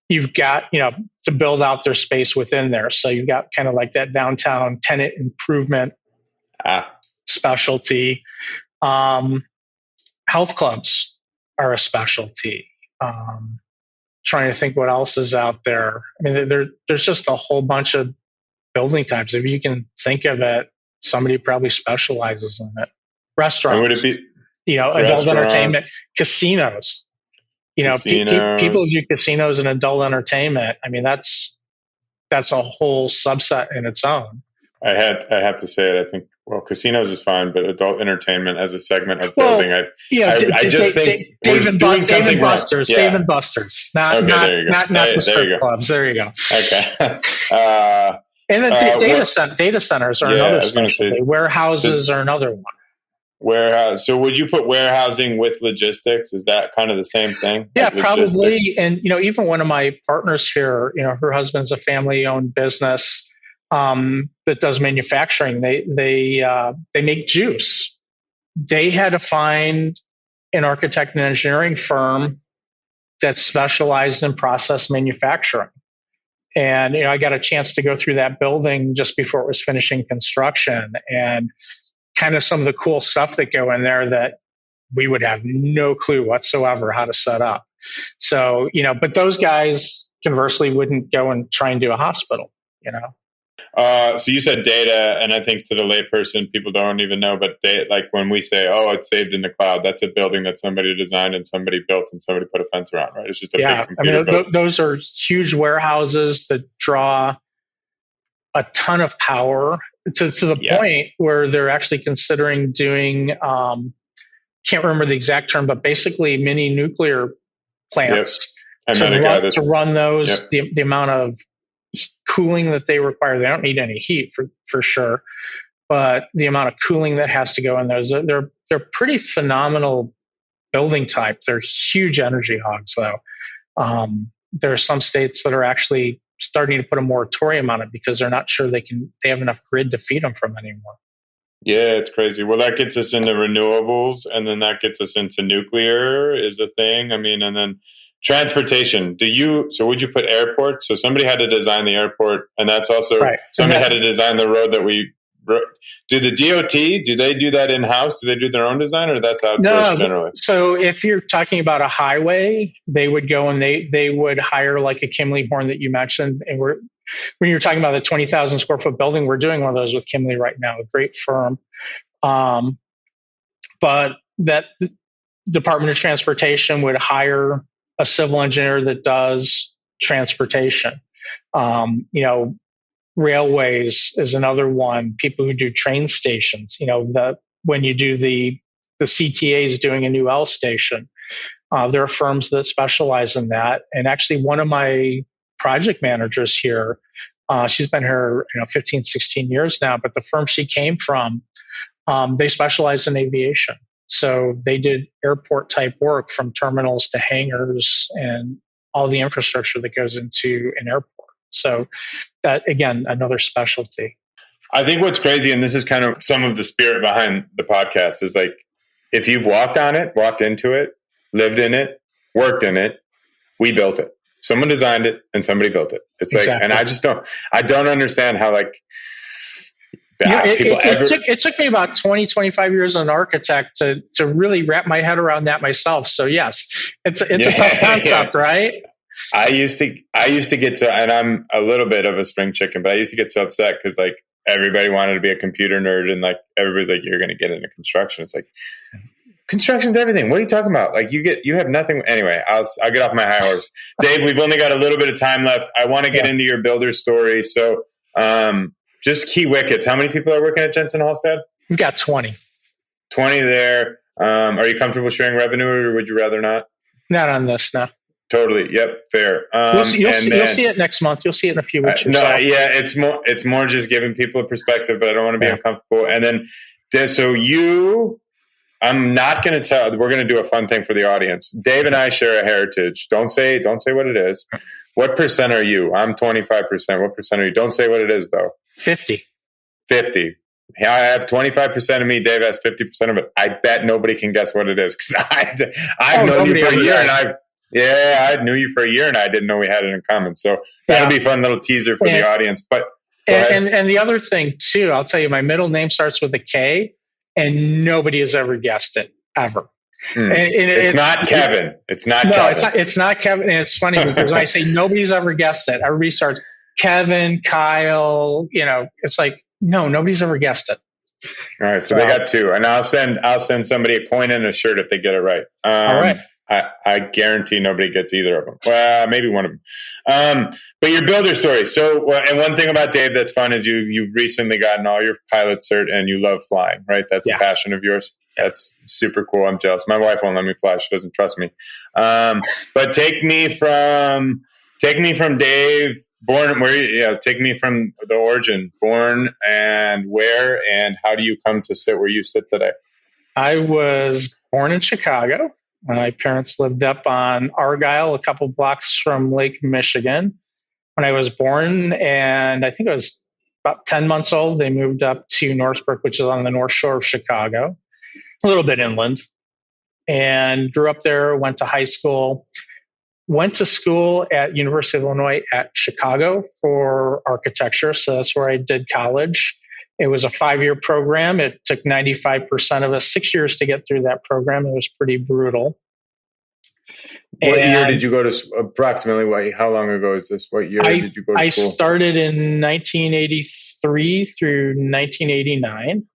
you've got, to build out their space within there. So you've got kind of like that downtown tenant improvement specialty. Health clubs are a specialty. Trying to think what else is out there. I mean, there's just a whole bunch of building types. If you can think of it, somebody probably specializes in it. Restaurants, and would it be, adult entertainment, casinos. People do casinos and adult entertainment. I mean, that's a whole subset in its own. I have to say it. I think, casinos is fine, but adult entertainment as a segment of building, I just think Dave and Buster's, Dave and Buster's, not the strip clubs. There you go. Okay. And then data centers are another specialty. Warehouses are another one. Warehouse. So would you put warehousing with logistics? Is that kind of the same thing? Yeah, probably. And even one of my partners here, her husband's a family-owned business that does manufacturing. They make juice. They had to find an architect and engineering firm that specialized in process manufacturing. And I got a chance to go through that building just before it was finishing construction, and kind of some of the cool stuff that go in there that we would have no clue whatsoever how to set up. So, but those guys conversely wouldn't go and try and do a hospital, So you said data, and I think to the layperson, people don't even know, but like when we say, it's saved in the cloud, that's a building that somebody designed and somebody built and somebody put a fence around, right? It's just a big computer. Those are huge warehouses that draw a ton of power to the point where they're actually considering doing, can't remember the exact term, but basically mini nuclear plants to run those, the amount of cooling that they require. They don't need any heat for sure, but the amount of cooling that has to go in those, they're pretty phenomenal building type. They're huge energy hogs though. There are some states that are actually starting to put a moratorium on it because they're not sure they have enough grid to feed them from anymore. Yeah, it's crazy. Well, that gets us into renewables, and then that gets us into nuclear is a thing. I mean, and then transportation. Would you put airports? So somebody had to design the airport, and that's also somebody had to design the road that we do. The DOT, do they do that in-house? Do they do their own design, or that's outsourced generally? So if you're talking about a highway, they would go and they would hire like a Kimley Horn that you mentioned. And when you're talking about the 20,000 square foot building, we're doing one of those with Kimley right now, a great firm. But Department of Transportation would hire a civil engineer that does transportation. Railways is another one. People who do train stations. When you do the CTA is doing a new L station. There are firms that specialize in that. And actually, one of my project managers here, she's been here 15, 16 years now, but the firm she came from, they specialize in aviation. So they did airport type work from terminals to hangars and all the infrastructure that goes into an airport. So that, again, another specialty. I think what's crazy, and this is kind of some of the spirit behind the podcast, is like, if you've walked on it, walked into it, lived in it, worked in it, we built it. Someone designed it and somebody built it. It's like, exactly. And I don't understand how it took me about 20, 25 years as an architect to really wrap my head around that myself. So yes, it's a tough concept, right? I used to get so, and I'm a little bit of a spring chicken, but I used to get so upset because like everybody wanted to be a computer nerd and like everybody's like, you're going to get into construction. It's like, construction's everything. What are you talking about? Like you have nothing. Anyway, I'll get off my high horse. Dave, we've only got a little bit of time left. I want to get into your builder story. So, just key wickets. How many people are working at Jensen Halstead? We've got 20. 20 there. Are you comfortable sharing revenue or would you rather not? Not on this, no. Totally. Yep. Fair. You'll see it next month. You'll see it in a few weeks. It's more just giving people a perspective, but I don't want to be uncomfortable. And then, so I'm not going to tell, we're going to do a fun thing for the audience. Dave and I share a heritage. Don't say what it is. What percent are you? I'm 25%. What percent are you? Don't say what it is though. 50. I have 25% of me. Dave has 50% of it. I bet nobody can guess what it is because I've known you for a year I knew you for a year and I didn't know we had it in common. So that'll be a fun little teaser for the audience. But and the other thing too, I'll tell you, my middle name starts with a K and nobody has ever guessed it ever. It's not Kevin. It's not Kevin. It's not Kevin. And it's funny because when I say nobody's ever guessed it, everybody starts Kevin, Kyle, it's like, no, nobody's ever guessed it. All right. So they got two and I'll send somebody a coin and a shirt if they get it right. All right. I guarantee nobody gets either of them. Well, maybe one of them. But your builder story. So, and one thing about Dave that's fun is you've recently gotten all your pilot cert and you love flying, right? That's a passion of yours. That's super cool. I'm jealous. My wife won't let me fly. She doesn't trust me. But take me from Dave, born where, take me from the origin, born and where, and how do you come to sit where you sit today? I was born in Chicago. My parents lived up on Argyle, a couple blocks from Lake Michigan. When I was born, and I think I was about 10 months old, they moved up to Northbrook, which is on the North Shore of Chicago, a little bit inland, and grew up there, went to high school, went to school at University of Illinois at Chicago for architecture. So that's where I did college. It was a 5-year program. It took 95% of us 6 years to get through that program. It was pretty brutal. What year did you go to approximately? How long ago is this? What year did you go to school? I started in 1983 through 1989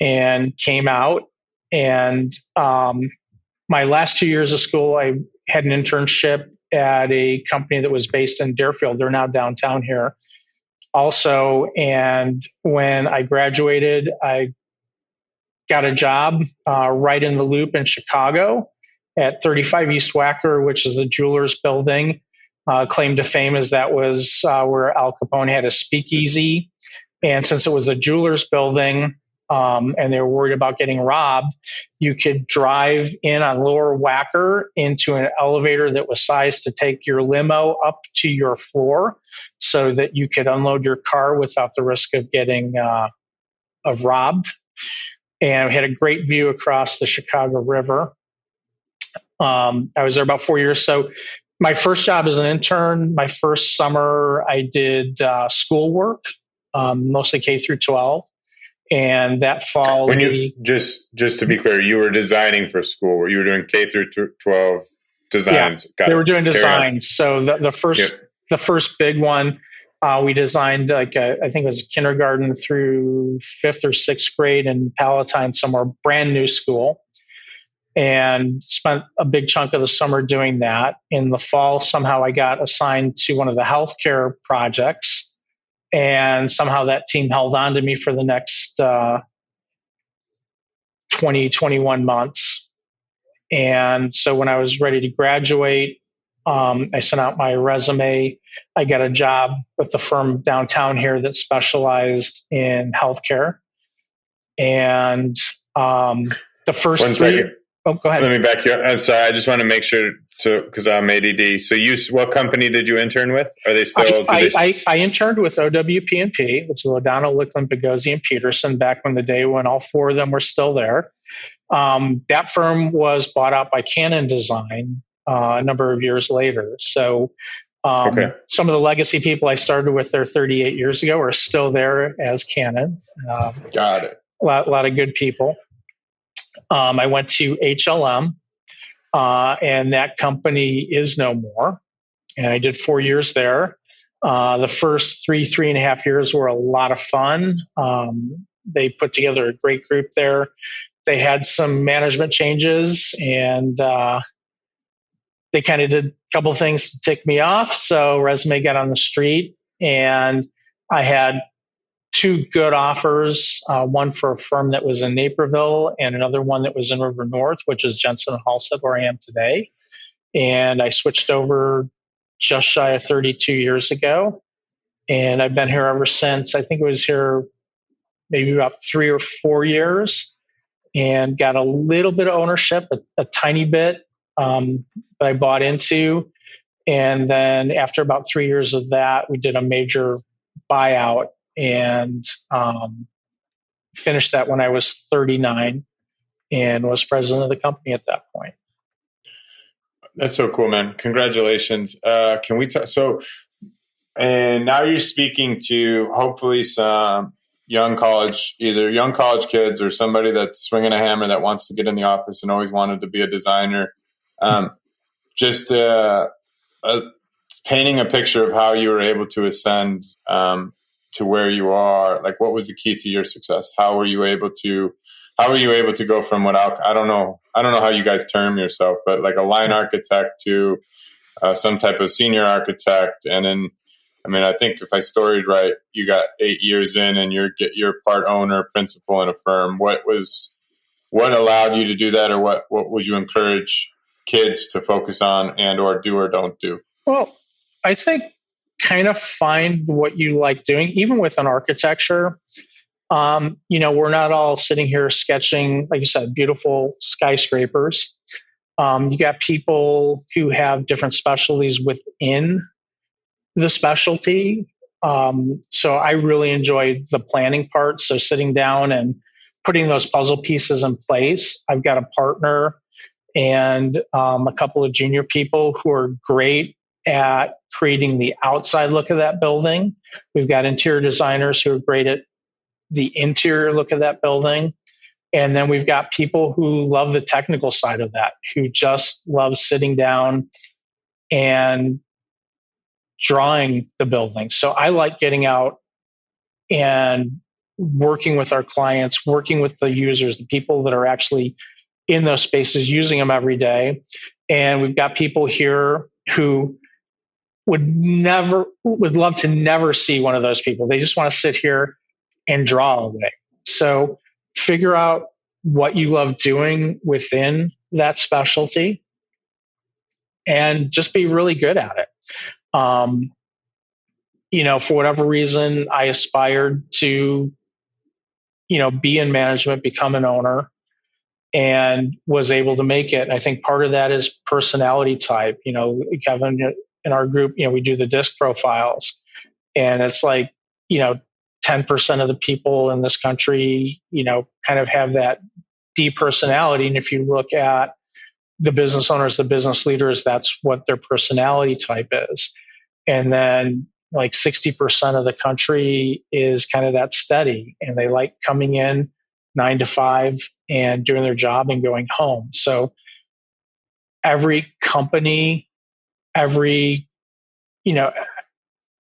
and came out. And my last 2 years of school, I had an internship at a company that was based in Deerfield. They're now downtown here. Also, and when I graduated, I got a job right in the Loop in Chicago at 35 East Wacker, which is a jeweler's building. Claim to fame is that was where Al Capone had a speakeasy. And since it was a jeweler's building and they were worried about getting robbed, you could drive in on Lower Wacker into an elevator that was sized to take your limo up to your floor so that you could unload your car without the risk of getting robbed. And we had a great view across the Chicago River. I was there about 4 years. So my first job as an intern, my first summer, I did schoolwork, mostly K through 12. And that fall, just to be clear, you were designing for school. You were doing K through 12 designs. Yeah, they were doing designs. So the first big one, we designed I think it was kindergarten through 5th or 6th grade in Palatine, somewhere brand new school. and spent a big chunk of the summer doing that. In the fall, somehow I got assigned to one of the healthcare projects, and somehow that team held on to me for the next 20, 21 months. And so when I was ready to graduate, I sent out my resume. I got a job with the firm downtown here that specialized in healthcare. And the first One three. second. Oh, go ahead. Let me back you up. I'm sorry. I just want to make sure. So, because I'm ADD. So, what company did you intern with? Are they still? I interned with OWP&P, which is Lodano, Lickland, Boghossian, and Peterson, back when the day when all four of them were still there. That firm was bought out by Canon Design a number of years later. So, some of the legacy people I started with there 38 years ago are still there as Canon. Got it. A lot of good people. I went to HLM, and that company is no more. And I did 4 years there. The first 3.5 years were a lot of fun. They put together a great group there. They had some management changes, and they kind of did a couple things to tick me off. So resume got on the street, and I had two good offers, one for a firm that was in Naperville and another one that was in River North, which is Jensen and Halstead, where I am today. And I switched over just shy of 32 years ago. And I've been here ever since. I think it was here maybe about 3 or 4 years, and got a little bit of ownership, a tiny bit that I bought into. And then after about 3 years of that, we did a major buyout and finished that when I was 39 and was president of the company at that point. That's so cool, man. Congratulations. Can we talk? So, and now you're speaking to hopefully some either young college kids or somebody that's swinging a hammer that wants to get in the office and always wanted to be a designer. Just painting a picture of how you were able to ascend to where you are. Like, what was the key to your success? How were you able to go from what I don't know how you guys term yourself, but like a line architect to some type of senior architect, and then I think if I storied right, you got 8 years in, and you're part owner, principal in a firm. What allowed you to do that, or what would you encourage kids to focus on and or do or don't do? Well, I think kind of find what you like doing, even with an architecture. We're not all sitting here sketching, like you said, beautiful skyscrapers. You got people who have different specialties within the specialty. So I really enjoyed the planning part. So sitting down and putting those puzzle pieces in place. I've got a partner and a couple of junior people who are great at creating the outside look of that building. We've got interior designers who are great at the interior look of that building. And then we've got people who love the technical side of that, who just love sitting down and drawing the building. So I like getting out and working with our clients, working with the users, the people that are actually in those spaces, using them every day. And we've got people here who would love to never see one of those people. They just want to sit here and draw all day. So figure out what you love doing within that specialty and just be really good at it. For whatever reason, I aspired to, be in management, become an owner, and was able to make it. I think part of that is personality type. Kevin, in our group, we do the DISC profiles, and it's like, 10% of the people in this country, kind of have that D personality. And if you look at the business owners, the business leaders, that's what their personality type is. And then like 60% of the country is kind of that steady, and they like coming in 9 to 5 and doing their job and going home. So every company,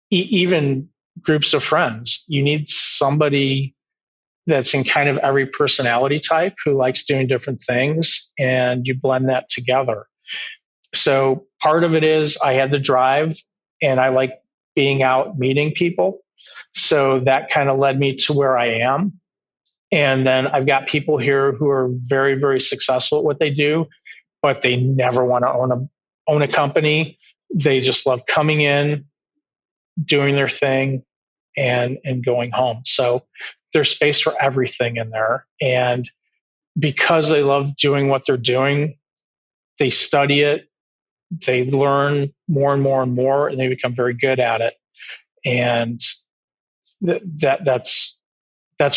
even groups of friends, you need somebody that's in kind of every personality type who likes doing different things, and you blend that together. So part of it is I had the drive and I like being out meeting people. So that kind of led me to where I am. And then I've got people here who are very, very successful at what they do, but they never want to own a company. They just love coming in, doing their thing, and going home. So there's space for everything in there. And because they love doing what they're doing, they study it, they learn more and more and more, and they become very good at it. And that's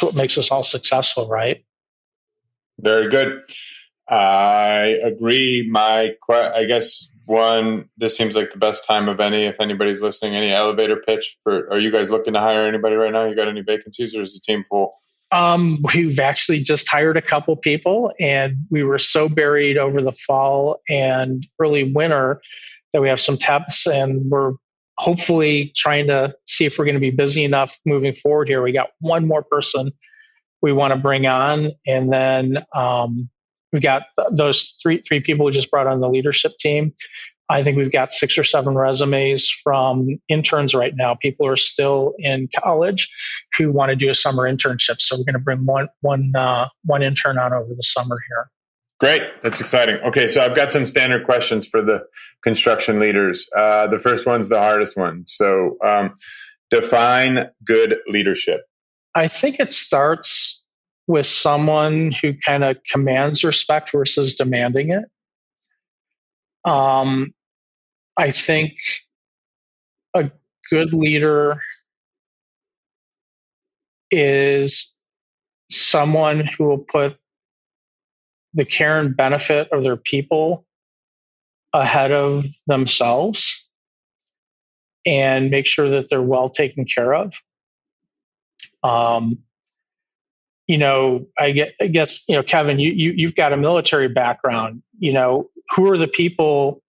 what makes us all successful, right? Very good. I agree. I guess this seems like the best time of any, if anybody's listening, any elevator pitch are you guys looking to hire anybody right now? You got any vacancies, or is the team full? We've actually just hired a couple people, and we were so buried over the fall and early winter that we have some temps, and we're hopefully trying to see if we're going to be busy enough moving forward here. We got one more person we want to bring on, and then we've got those three people we just brought on the leadership team. I think we've got 6 or 7 resumes from interns right now. People are still in college who want to do a summer internship. So we're going to bring one intern on over the summer here. Great. That's exciting. Okay. So I've got some standard questions for the construction leaders. The first one's the hardest one. So define good leadership. I think it starts with someone who kind of commands respect versus demanding it. I think a good leader is someone who will put the care and benefit of their people ahead of themselves and make sure that they're well taken care of. I guess, Kevin, you've got a military background. Who are the people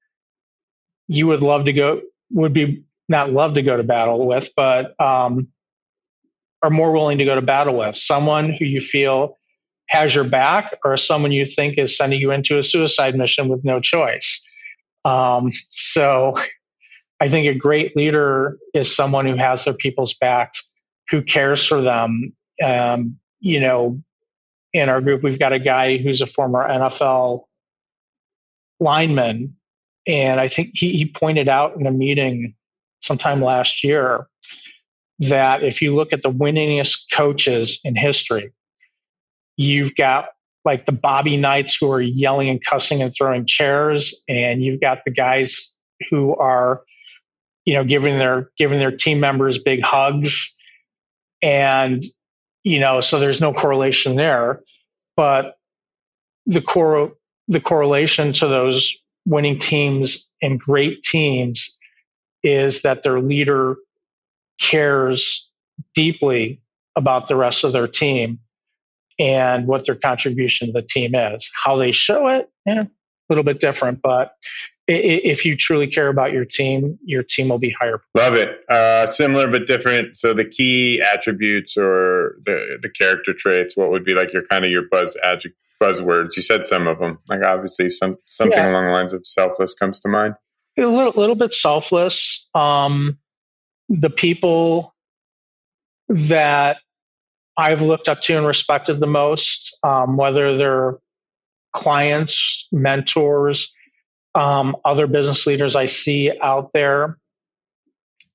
you would not love to go to battle with, but are more willing to go to battle with? Someone who you feel has your back, or someone you think is sending you into a suicide mission with no choice? So I think a great leader is someone who has their people's backs, who cares for them. In our group, we've got a guy who's a former NFL lineman. And I think he pointed out in a meeting sometime last year that if you look at the winningest coaches in history, you've got like the Bobby Knights who are yelling and cussing and throwing chairs, and you've got the guys who are, giving their team members big hugs. And, so there's no correlation there. But the correlation to those winning teams and great teams is that their leader cares deeply about the rest of their team and what their contribution to the team is. How they show it, a little bit different, but if you truly care about your team will be higher. Love it. Similar but different. So the key attributes or the character traits, what would be like your buzzwords? You said some of them, like obviously something along the lines of selfless comes to mind. A little bit selfless. The people that I've looked up to and respected the most, whether they're clients, mentors, other business leaders I see out there,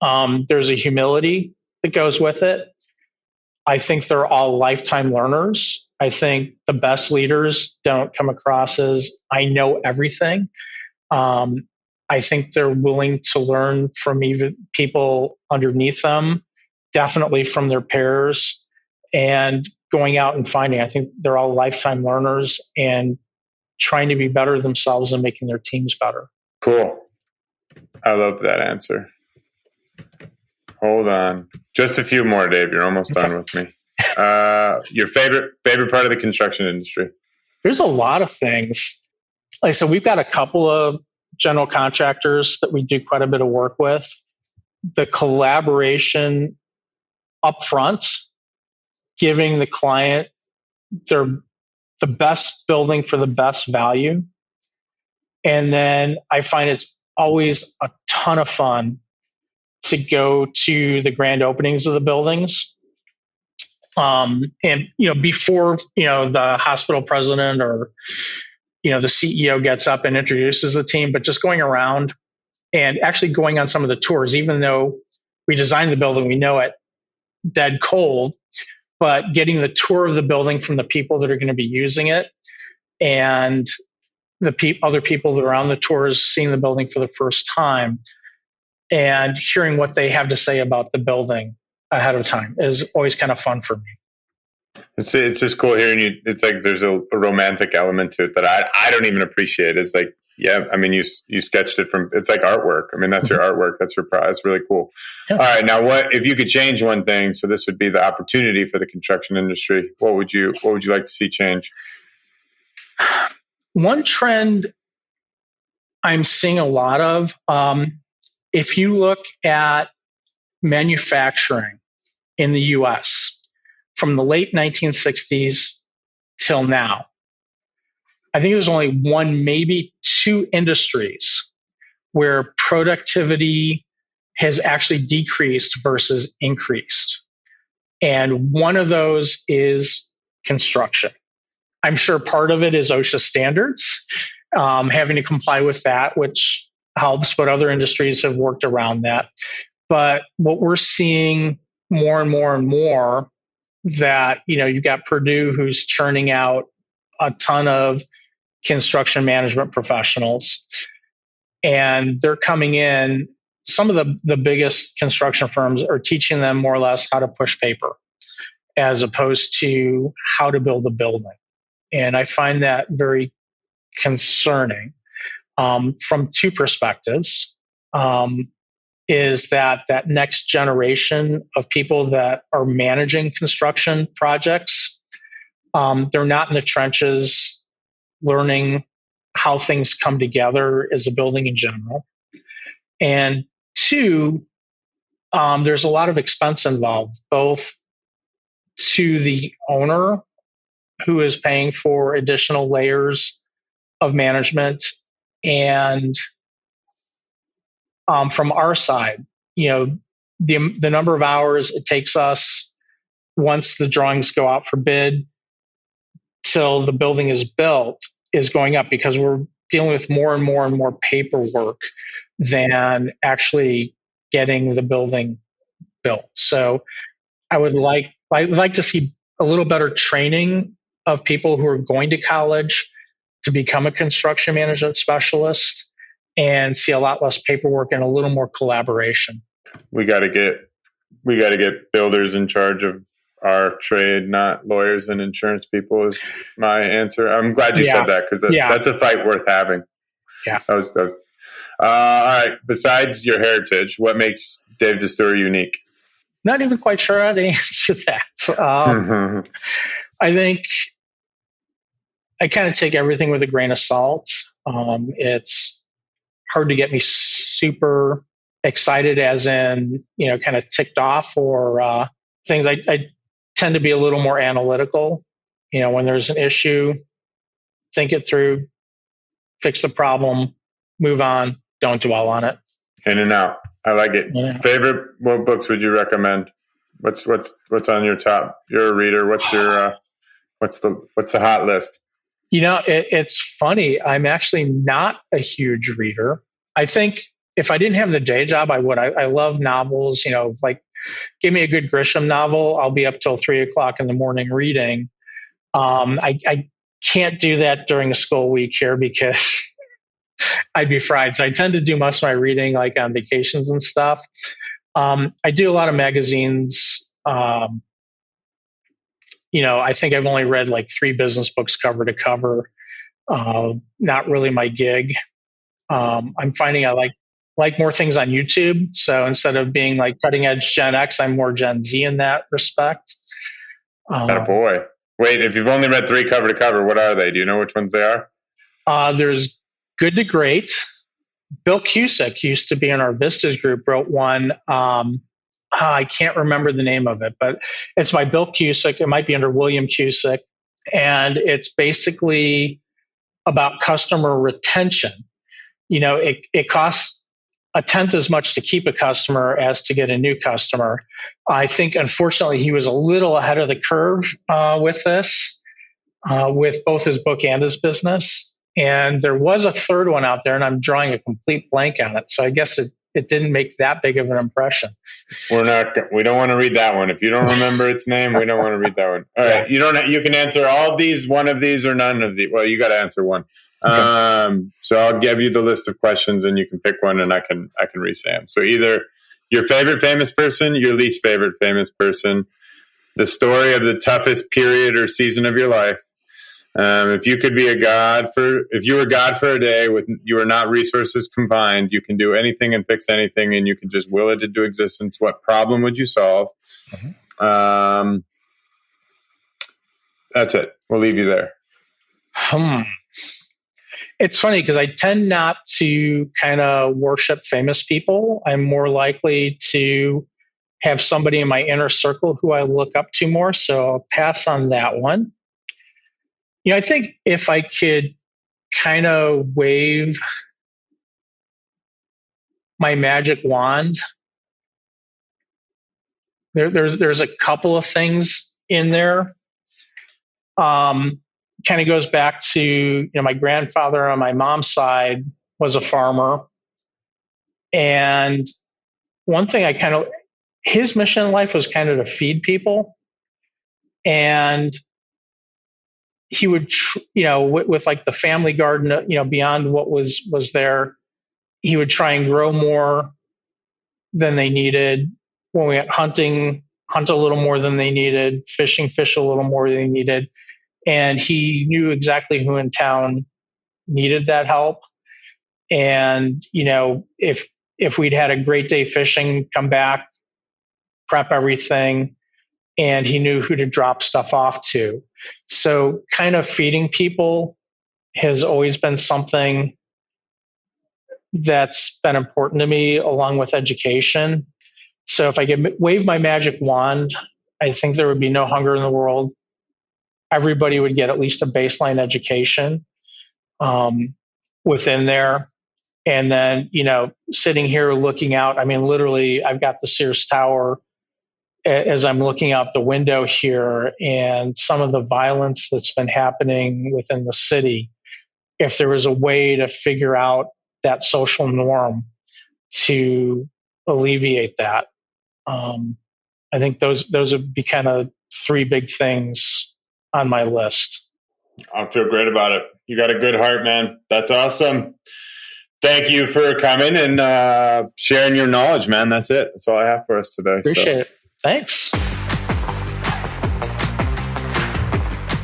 there's a humility that goes with it. I think they're all lifetime learners. I think the best leaders don't come across as I know everything. I think they're willing to learn from even people underneath them, definitely from their peers, and going out and finding. I think they're all lifetime learners and trying to be better themselves and making their teams better. Cool. I love that answer. Hold on. Just a few more, Dave. You're almost done with me. Your favorite part of the construction industry? There's a lot of things. Like I said, we've got a couple of general contractors that we do quite a bit of work with. The collaboration up front giving the client the best building for the best value. And then I find it's always a ton of fun to go to the grand openings of the buildings. And before the hospital president or the CEO gets up and introduces the team, but just going around and actually going on some of the tours, even though we designed the building, we know it dead cold, but getting the tour of the building from the people that are going to be using it and the other people that are on the tours seeing the building for the first time and hearing what they have to say about the building ahead of time is always kind of fun for me. It's just cool hearing you. It's like there's a romantic element to it that I don't even appreciate. It's like, yeah, I mean, you sketched it from, it's like artwork. I mean, that's your artwork. That's your prize. It's really cool. Yeah. All right. Now, what if you could change one thing? So this would be the opportunity for the construction industry. What would you like to see change? One trend I'm seeing a lot of, if you look at manufacturing in the US from the late 1960s till now, I think there's only one, maybe two industries where productivity has actually decreased versus increased. And one of those is construction. I'm sure part of it is OSHA standards, having to comply with that, which helps, but other industries have worked around that. But what we're seeing more and more and more that, you've got Purdue who's churning out a ton of construction management professionals, and they're coming in. Some of the biggest construction firms are teaching them more or less how to push paper as opposed to how to build a building. And I find that very concerning from two perspectives. Is that next generation of people that are managing construction projects, they're not in the trenches learning how things come together as a building in general. And two, there's a lot of expense involved, both to the owner who is paying for additional layers of management and from our side, the number of hours it takes us once the drawings go out for bid till the building is built is going up because we're dealing with more and more and more paperwork than actually getting the building built. So I would like to see a little better training of people who are going to college to become a construction management specialist and see a lot less paperwork and a little more collaboration. We got to get builders in charge of our trade, not lawyers and insurance people is my answer. I'm glad you said that because that's a fight worth having. Yeah. That was all right. Besides your heritage, what makes Dave Dastur unique? Not even quite sure how to answer that. I think I kind of take everything with a grain of salt. It's hard to get me super excited as in, kind of ticked off or things. I tend to be a little more analytical. When there's an issue, think it through, fix the problem, move on, don't dwell on it. In and out. I like it. Yeah. Favorite, what books would you recommend? What's on your top? You're a reader. What's your what's the hot list? It's funny. I'm actually not a huge reader. I think if I didn't have the day job, I would. I love novels. Like give me a good Grisham novel, I'll be up till 3:00 in the morning reading. I can't do that during a school week here because I'd be fried. So I tend to do most of my reading like on vacations and stuff. I do a lot of magazines. I think I've only read like 3 business books cover to cover. Not really my gig. I'm finding I like more things on YouTube. So instead of being like cutting edge Gen X, I'm more Gen Z in that respect. Oh boy. Wait, if you've only read 3 cover to cover, what are they? Do you know which ones they are? There's Good to Great. Bill Cusick used to be in our Vistas group, wrote one I can't remember the name of it, but it's by Bill Cusick. It might be under William Cusick. And it's basically about customer retention. It costs a tenth as much to keep a customer as to get a new customer. I think, unfortunately, he was a little ahead of the curve with this, with both his book and his business. And there was a third one out there, and I'm drawing a complete blank on it. So I guess it didn't make that big of an impression. We don't want to read that one. If you don't remember its name, we don't want to read that one. All right. You can answer all of these, one of these, or none of these. Well, you got to answer one. Okay. So I'll give you the list of questions and you can pick one and I can re-say them. So either your favorite famous person, your least favorite famous person, the story of the toughest period or season of your life. If you were God for a day with you are not resources combined, you can do anything and fix anything and you can just will it into existence. What problem would you solve? Mm-hmm. That's it. We'll leave you there. It's funny because I tend not to kind of worship famous people. I'm more likely to have somebody in my inner circle who I look up to more. So I'll pass on that one. I think if I could kind of wave my magic wand, there's a couple of things in there. Kind of goes back to, my grandfather on my mom's side was a farmer. And one thing his mission in life was kind of to feed people. And he would, with like the family garden, beyond what was there, he would try and grow more than they needed. When we went hunting, hunt a little more than they needed, fish a little more than they needed. And he knew exactly who in town needed that help. And, if we'd had a great day fishing, come back, prep everything, and he knew who to drop stuff off to. So kind of feeding people has always been something that's been important to me, along with education. So if I could wave my magic wand, I think there would be no hunger in the world. Everybody would get at least a baseline education within there. And then, sitting here looking out, literally, I've got the Sears Tower as I'm looking out the window here, and some of the violence that's been happening within the city. If there was a way to figure out that social norm to alleviate that, I think those would be kind of three big things on my list. I feel great about it. You got a good heart, man. That's awesome. Thank you for coming and sharing your knowledge, man. That's it. That's all I have for us today. Appreciate it. Thanks.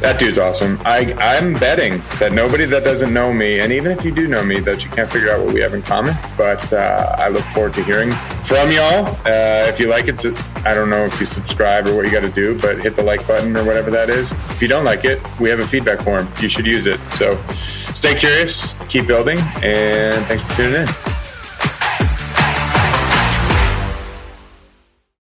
That dude's awesome. I'm betting that nobody that doesn't know me, and even if you do know me, that you can't figure out what we have in common. But I look forward to hearing from y'all. If you like it, I don't know if you subscribe or what you got to do, but hit the like button or whatever that is. If you don't like it, we have a feedback form. You should use it. So stay curious, keep building, and thanks for tuning in.